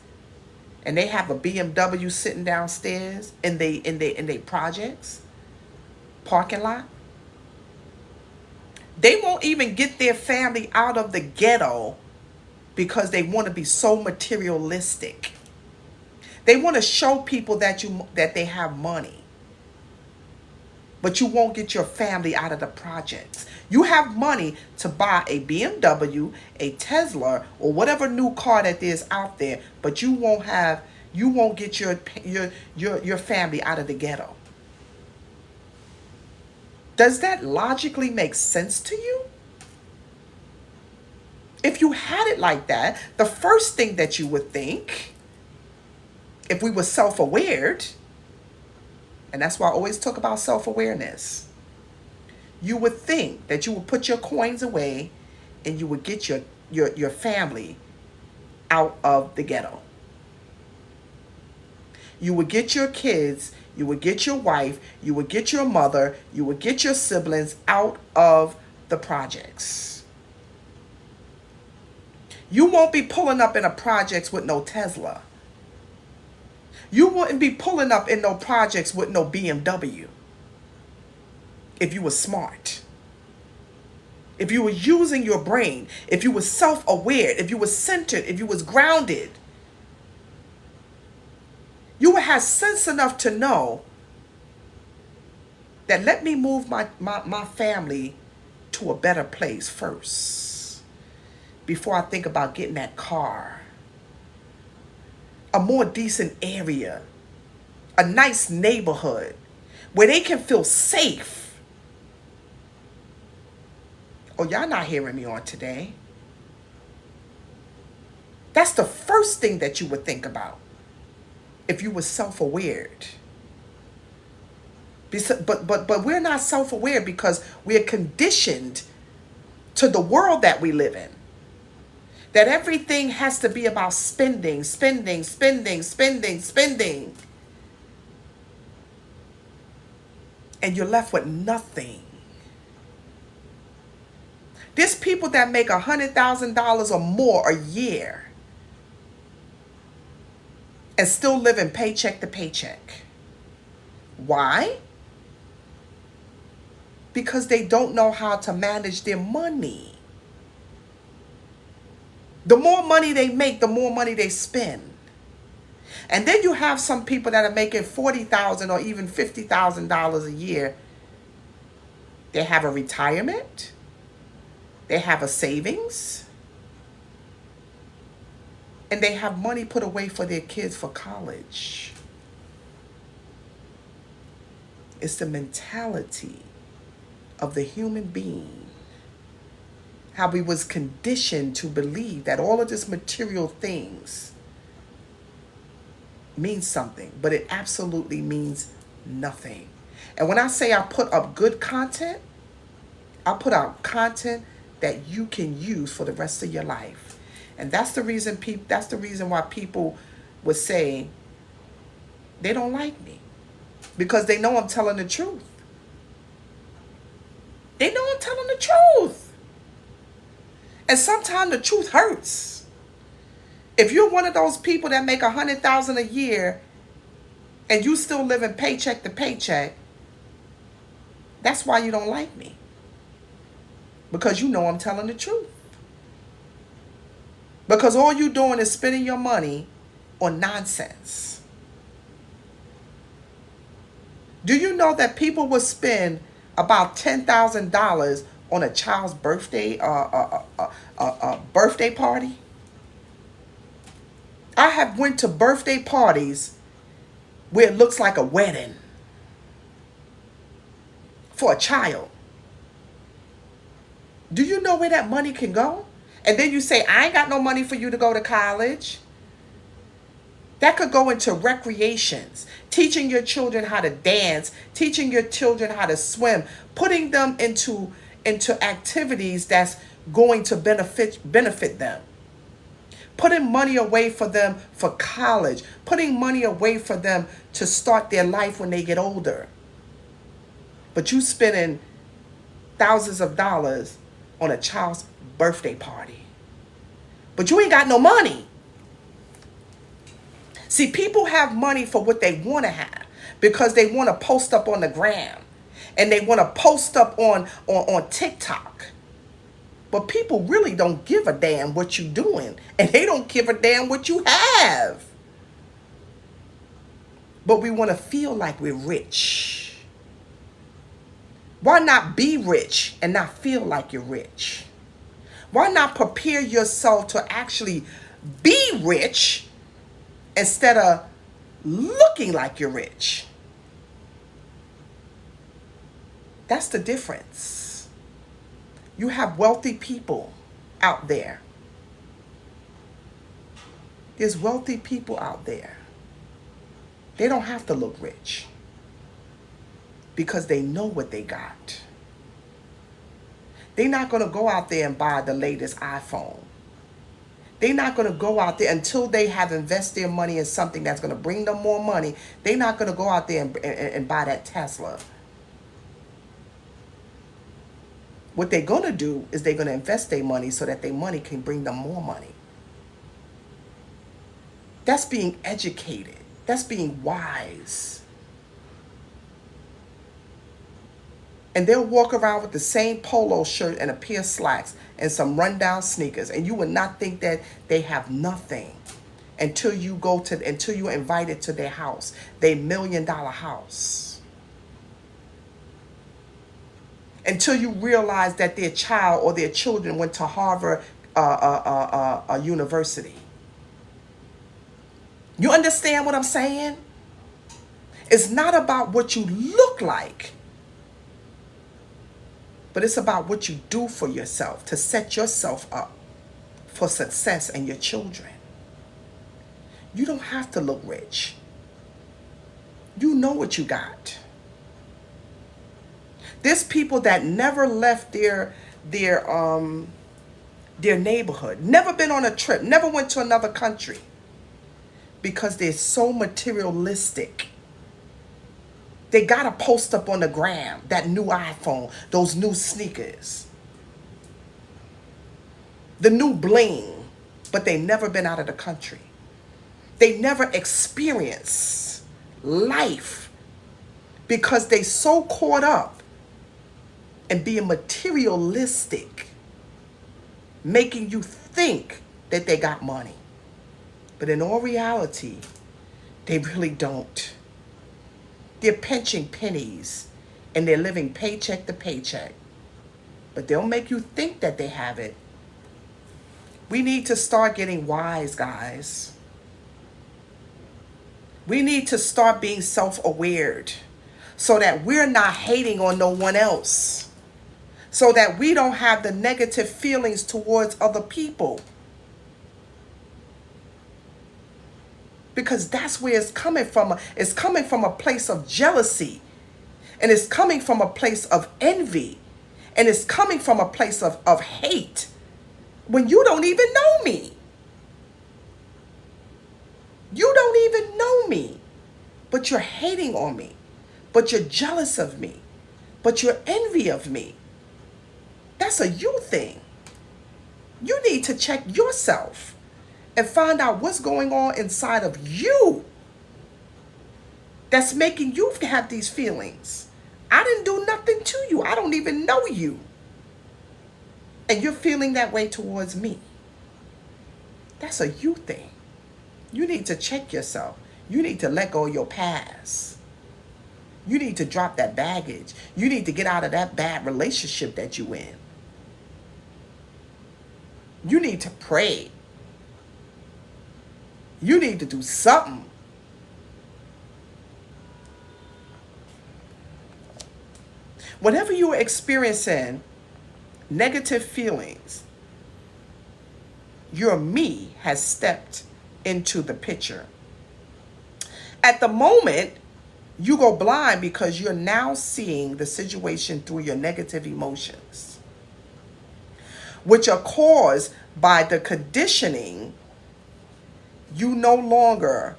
Speaker 1: and they have a BMW sitting downstairs in they projects parking lot? They won't even get their family out of the ghetto because they want to be so materialistic. They want to show people that they have money. But you won't get your family out of the projects. You have money to buy a BMW, a Tesla, or whatever new car that is out there, but you won't get your family out of the ghetto. Does that logically make sense to you? If you had it like that, the first thing that you would think, if we were self-aware, and that's why I always talk about self-awareness, you would think that you would put your coins away and you would get your family out of the ghetto. You would get your kids, you would get your wife, you would get your mother, you would get your siblings out of the projects. You won't be pulling up in a projects with no Tesla. You wouldn't be pulling up in no projects with no BMW if you were smart. If you were using your brain, if you were self-aware, if you were centered, if you was grounded, you would have sense enough to know that let me move my family to a better place first before I think about getting that car. A more decent area, a nice neighborhood where they can feel safe. Oh, y'all not hearing me on today. That's the first thing that you would think about if you were self-aware. But we're not self-aware because we're conditioned to the world that we live in. That everything has to be about spending, spending, spending, spending, spending. And you're left with nothing. There's people that make $100,000 or more a year and still living paycheck to paycheck. Why? Because they don't know how to manage their money. The more money they make, the more money they spend. And then you have some people that are making $40,000 or even $50,000 a year. They have a retirement. They have a savings. and they have money put away for their kids for college. It's the mentality of the human being, how we was conditioned to believe that all of this material things means something, but it absolutely means nothing. And when I say I put up good content, I put out content that you can use for the rest of your life. And that's the reason why people would say they don't like me, because they know I'm telling the truth. They know I'm telling the truth. And sometimes the truth hurts. If you're one of those people that make $100,000 a year and you still living paycheck to paycheck, that's why you don't like me. Because you know I'm telling the truth. Because all you're doing is spending your money on nonsense. Do you know that people will spend about $10,000 on a child's birthday birthday party? I have went to birthday parties where it looks like a wedding for a child. Do you know where that money can go? And then you say, I ain't got no money for you to go to college. That could go into recreations, teaching your children how to dance, teaching your children how to swim, putting them into activities that's going to benefit them. Putting money away for them for college, putting money away for them to start their life when they get older. But you spending thousands of dollars on a child's birthday party. But you ain't got no money. See, people have money for what they want to have because they want to post up on the gram and they want to post up on TikTok. But people really don't give a damn what you're doing, and they don't give a damn what you have. But we want to feel like we're rich. Why not be rich and not feel like you're rich? Why not prepare yourself to actually be rich instead of looking like you're rich? That's the difference. You have wealthy people out there. There's wealthy people out there. They don't have to look rich because they know what they got. They're not going to go out there and buy the latest iPhone. They're not going to go out there until they have invested their money in something that's going to bring them more money. They're not going to go out there and buy that Tesla. What they're going to do is they're going to invest their money so that their money can bring them more money. That's being educated. That's being wise. And they'll walk around with the same polo shirt and a pair of slacks and some rundown sneakers, and you would not think that they have nothing until you're invited to their house, their $1 million house. Until you realize that their child or their children went to Harvard University. You understand what I'm saying? It's not about what you look like, but it's about what you do for yourself to set yourself up for success and your children. You don't have to look rich. You know what you got. There's people that never left their neighborhood, never been on a trip, never went to another country because they're so materialistic. They got to post up on the gram, that new iPhone, those new sneakers, the new bling, but they never been out of the country. They never experienced life because they so caught up and being materialistic, making you think that they got money. But in all reality, they really don't. They're pinching pennies and they're living paycheck to paycheck. But they'll make you think that they have it We need to start getting wise, guys. We need to start being self-aware so that we're not hating on no one else. So that we don't have the negative feelings towards other people. Because that's where it's coming from. It's coming from a place of jealousy. And it's coming from a place of envy. And it's coming from a place of hate. When you don't even know me. You don't even know me. But you're hating on me. But you're jealous of me. But you're envy of me. That's a you thing. You need to check yourself and find out what's going on inside of you that's making you have these feelings. I didn't do nothing to you. I don't even know you. And you're feeling that way towards me. That's a you thing. You need to check yourself. You need to let go of your past. You need to drop that baggage. You need to get out of that bad relationship that you in. You need to pray. You need to do something. Whenever you're experiencing negative feelings, your me has stepped into the picture. At the moment, you go blind because you're now seeing the situation through your negative emotions, which are caused by the conditioning. You no longer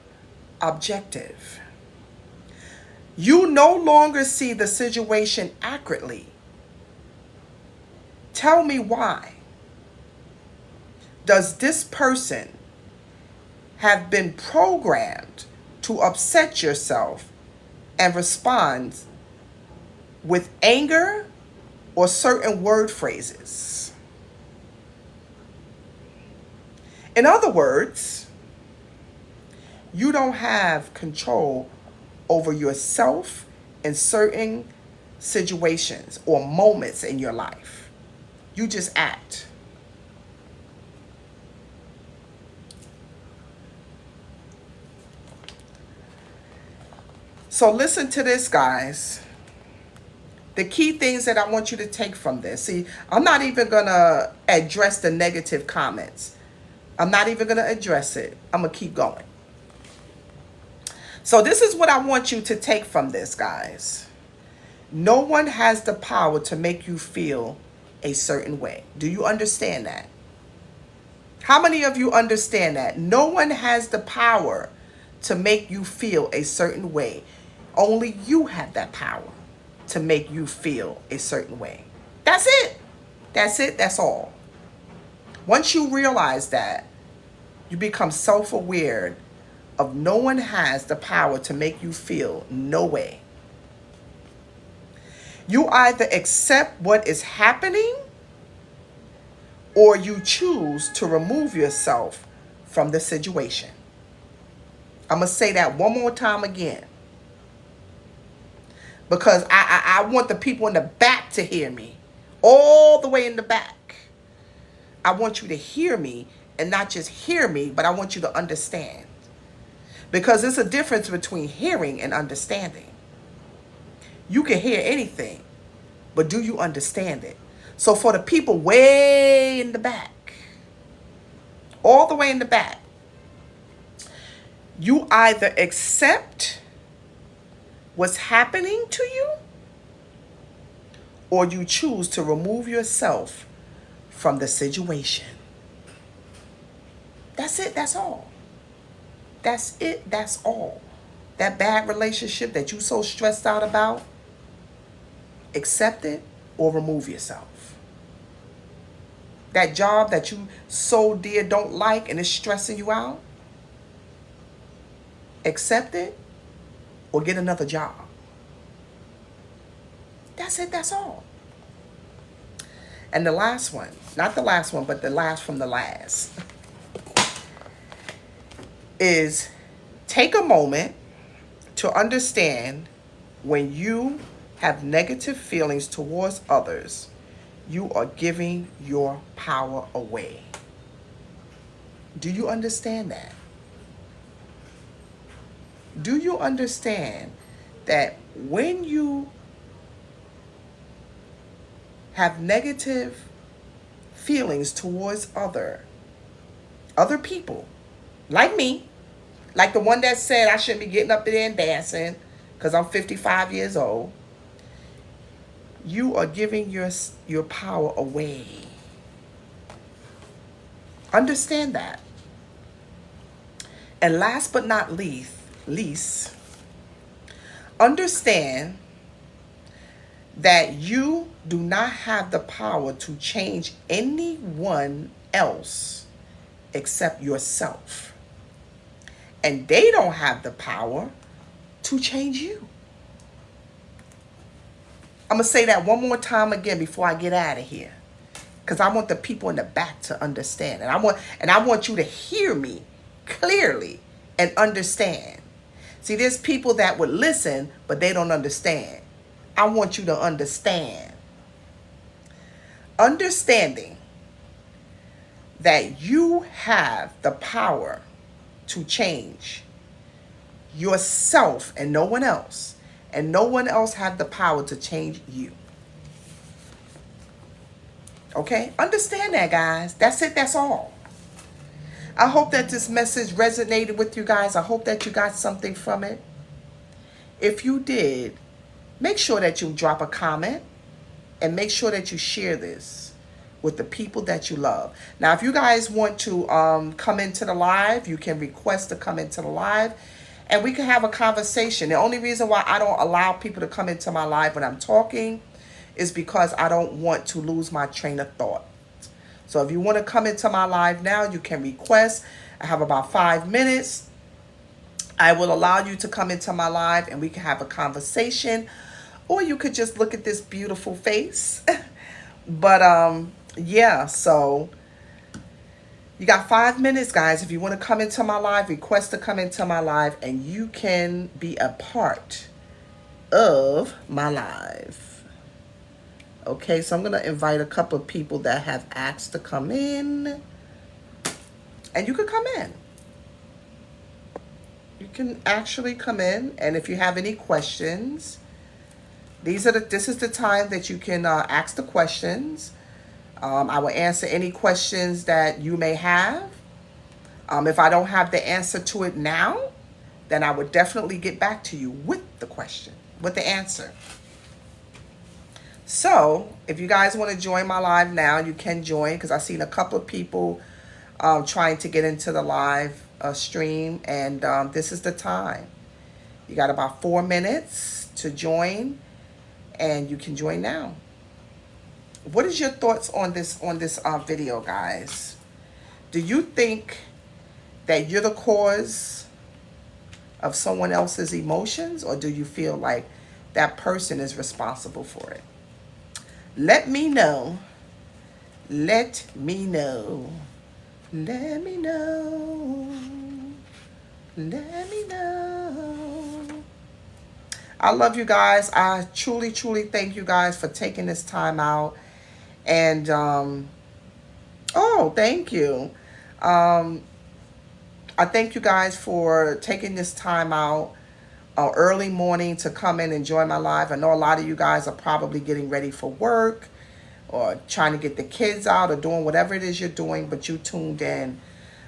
Speaker 1: objective. You no longer see the situation accurately. Tell me why. Does this person have been programmed to upset yourself and respond with anger or certain word phrases? In other words, you don't have control over yourself in certain situations or moments in your life. You just act. So listen to this, guys. The key things that I want you to take from this. See, I'm not even going to address the negative comments. I'm not even going to address it. I'm going to keep going. So this is what I want you to take from this, guys. No one has the power to make you feel a certain way. Do you understand that? How many of you understand that? No one has the power to make you feel a certain way. Only you have that power to make you feel a certain way. That's it. That's it. That's all. Once you realize that, you become self-aware of no one has the power to make you feel no way. You either accept what is happening or you choose to remove yourself from the situation. I'm going to say that one more time again, because I want the people in the back to hear me, all the way in the back. I want you to hear me, and not just hear me, but I want you to understand. Because there's a difference between hearing and understanding. You can hear anything, but do you understand it? So for the people way in the back, all the way in the back, you either accept what's happening to you, or you choose to remove yourself from the situation. That's it. That's all. That's it. That's all. That bad relationship that you so stressed out about, accept it or remove yourself. That job that you so dear don't like and is stressing you out, accept it or get another job. That's it. That's all. And the last one, not the last one, but the last from the last, is take a moment to understand when you have negative feelings towards others, you are giving your power away. Do you understand that? Do you understand that when you have negative feelings towards other people, like me, like the one that said I shouldn't be getting up there and dancing because I'm 55 years old, you are giving your power away. Understand that. And last but not least, understand that you do not have the power to change anyone else except yourself. And they don't have the power to change you. I'm going to say that one more time again before I get out of here, because I want the people in the back to understand. And I want you to hear me clearly and understand. See, there's people that would listen, but they don't understand. I want you to understand. Understanding that you have the power to change yourself and no one else. And no one else have the power to change you. Okay? Understand that, guys. That's it. That's all. I hope that this message resonated with you guys. I hope that you got something from it. If you did, make sure that you drop a comment and make sure that you share this with the people that you love. Now, if you guys want to come into the live, you can request to come into the live and we can have a conversation. The only reason why I don't allow people to come into my live when I'm talking is because I don't want to lose my train of thought. So if you want to come into my live now, you can request. I have about 5 minutes. I will allow you to come into my live and we can have a conversation. Or you could just look at this beautiful face. But yeah, so you got 5 minutes, guys. If you want to come into my live, request to come into my live and you can be a part of my live. Okay, so I'm going to invite a couple of people that have asked to come in. And you can come in. You can actually come in. And if you have any questions, this is the time that you can ask the questions. I will answer any questions that you may have. If I don't have the answer to it now, then I would definitely get back to you with the question, with the answer. So if you guys want to join my live now, you can join, because I've seen a couple of people trying to get into the live stream. And this is the time. You got about 4 minutes to join, and you can join now. What is your thoughts on this video, guys? Do you think that you're the cause of someone else's emotions, or do you feel like that person is responsible for it? Let me know. Let me know. Let me know. Let me know. I love you guys. I truly, truly thank you guys for taking this time out. And, oh, thank you. I thank you guys for taking this time out early morning to come in and join my live. I know a lot of you guys are probably getting ready for work or trying to get the kids out or doing whatever it is you're doing, but you tuned in.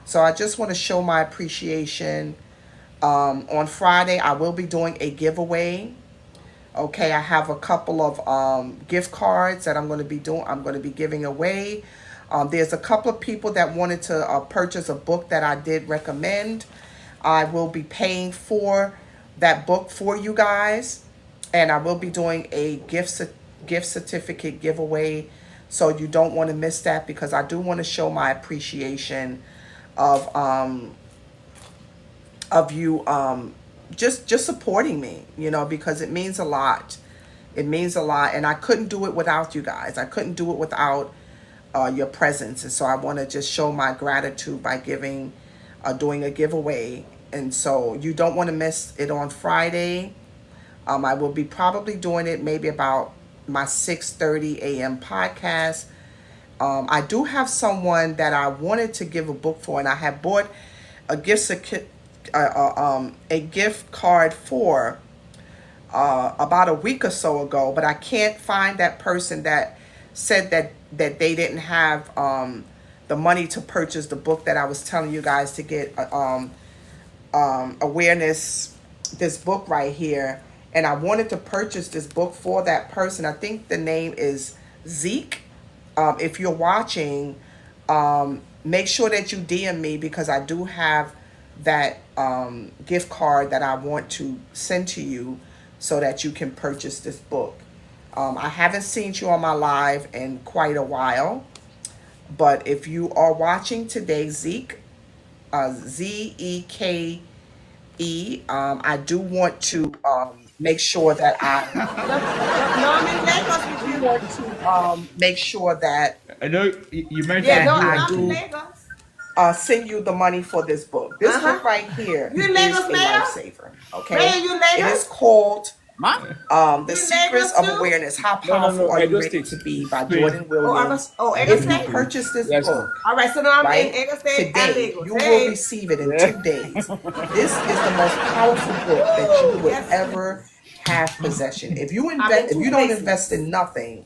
Speaker 1: So I just want to show my appreciation. On Friday, I will be doing a giveaway. Okay, I have a couple of gift cards that I'm going to be doing. I'm going to be giving away. There's a couple of people that wanted to purchase a book that I did recommend. I will be paying for that book for you guys, and I will be doing a gift certificate giveaway, so you don't want to miss that, because I do want to show my appreciation of you just supporting me, you know, because it means a lot. It means a lot, and I couldn't do it without you guys. I couldn't do it without your presence, and so I want to just show my gratitude by doing a giveaway. And so you don't want to miss it on Friday. I will be probably doing it maybe about my 6:30 a.m. podcast. I do have someone that I wanted to give a book for, and I had bought a a gift card for about a week or so ago, but I can't find that person that said that they didn't have the money to purchase the book that I was telling you guys to get awareness. This book right here, and I wanted to purchase this book for that person. I think the name is Zeke. If you're watching, make sure that you DM me because I do have that gift card that I want to send to you so that you can purchase this book. I haven't seen you on my live in quite a while, but if you are watching today, Zeke, Zeke, I do want to make sure that
Speaker 2: No, I'm in Lagos with you.
Speaker 1: want to make sure that
Speaker 3: I know you mentioned
Speaker 2: Yeah, no,
Speaker 1: I
Speaker 3: US
Speaker 2: I'm in
Speaker 1: do
Speaker 3: too.
Speaker 2: Lagos.
Speaker 1: send you the money for this book. This book right here
Speaker 2: You in
Speaker 1: is
Speaker 2: Lagos,
Speaker 1: a
Speaker 2: Mayor?
Speaker 1: lifesaver. Okay,
Speaker 2: Mayor, you in
Speaker 1: it
Speaker 2: Lagos?
Speaker 1: is called
Speaker 4: Ma?
Speaker 1: The
Speaker 2: You in
Speaker 1: Secrets
Speaker 2: Lagos
Speaker 1: of
Speaker 2: too?
Speaker 1: Awareness. How
Speaker 3: No,
Speaker 1: powerful are
Speaker 3: I
Speaker 1: you
Speaker 3: do
Speaker 1: ready
Speaker 3: state.
Speaker 1: to be by
Speaker 3: Spain.
Speaker 1: Jordan Williams?
Speaker 2: Lagos
Speaker 1: If you
Speaker 2: State?
Speaker 1: purchase this
Speaker 4: Yes,
Speaker 1: book,
Speaker 2: All right, so now I'm in
Speaker 1: right,
Speaker 2: Lagos State and
Speaker 1: today,
Speaker 2: Lagos.
Speaker 1: you will
Speaker 2: Hey.
Speaker 1: receive it in
Speaker 4: Yeah.
Speaker 1: 2 days. This is the most powerful book that you would
Speaker 2: Yes.
Speaker 1: ever have possession. If you
Speaker 2: I'm in
Speaker 1: invest, if
Speaker 2: two
Speaker 1: you don't
Speaker 2: places.
Speaker 1: invest in nothing,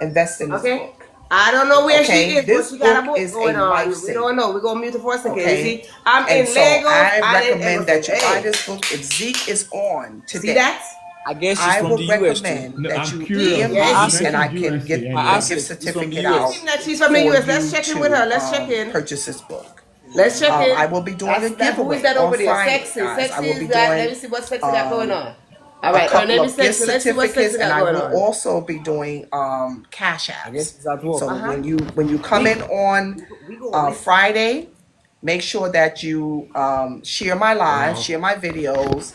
Speaker 1: invest in this
Speaker 2: Okay.
Speaker 1: book.
Speaker 2: I don't know where
Speaker 1: Okay,
Speaker 2: she is,
Speaker 1: this
Speaker 2: but she got a
Speaker 1: book
Speaker 2: book
Speaker 1: is a
Speaker 2: going on. We
Speaker 1: lifesaver.
Speaker 2: don't know. We're gonna mute it for a second.
Speaker 1: Okay,
Speaker 2: You see, I'm
Speaker 1: and
Speaker 2: in
Speaker 1: so
Speaker 2: Lagos.
Speaker 1: I
Speaker 2: I'm in
Speaker 1: recommend that you
Speaker 2: Lagos
Speaker 1: buy
Speaker 2: State.
Speaker 1: this book. If Zeke is on
Speaker 2: See
Speaker 1: today,
Speaker 2: that?
Speaker 4: I guess she's
Speaker 1: I
Speaker 4: from
Speaker 1: would
Speaker 4: the US too.
Speaker 1: recommend
Speaker 3: No,
Speaker 1: that
Speaker 3: I'm
Speaker 1: you
Speaker 3: curious.
Speaker 1: DM
Speaker 2: Yeah,
Speaker 3: You
Speaker 1: me
Speaker 2: she-
Speaker 1: and I
Speaker 3: mentioned
Speaker 1: can
Speaker 3: USA
Speaker 1: get
Speaker 3: anyway.
Speaker 4: My
Speaker 1: a
Speaker 4: ass
Speaker 1: gift
Speaker 4: is from the
Speaker 1: certificate
Speaker 4: US.
Speaker 1: out
Speaker 2: Seem that she's from the
Speaker 1: for
Speaker 2: US. Let's
Speaker 1: you
Speaker 2: check in
Speaker 1: to
Speaker 2: with her. Let's check in.
Speaker 1: purchase this book.
Speaker 2: Let's check in.
Speaker 1: I will be doing a
Speaker 2: Who
Speaker 1: giveaway
Speaker 2: is that
Speaker 1: on
Speaker 2: over there?
Speaker 1: Friday,
Speaker 2: Sexy.
Speaker 1: guys. I
Speaker 2: Sexy
Speaker 1: will be
Speaker 2: is that. Let me
Speaker 1: doing
Speaker 2: see what Sexy got going on. All
Speaker 1: a
Speaker 2: right,
Speaker 1: couple
Speaker 2: let me
Speaker 1: of gift
Speaker 2: Sexy. Let's see what
Speaker 1: certificates,
Speaker 2: Sexy
Speaker 1: and
Speaker 2: got
Speaker 1: I
Speaker 2: going
Speaker 1: will
Speaker 2: on.
Speaker 1: also be doing cash
Speaker 4: I guess
Speaker 1: apps.
Speaker 4: it's at work.
Speaker 1: So when you come in on
Speaker 2: We go.
Speaker 1: Friday, make sure that you share my live, share my videos,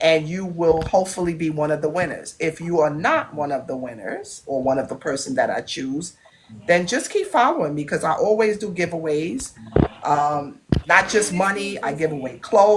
Speaker 1: and you will hopefully be one of the winners. If you are not one of the winners or one of the person that I choose, then just keep following me because I always do giveaways. Not just money, I give away clothes.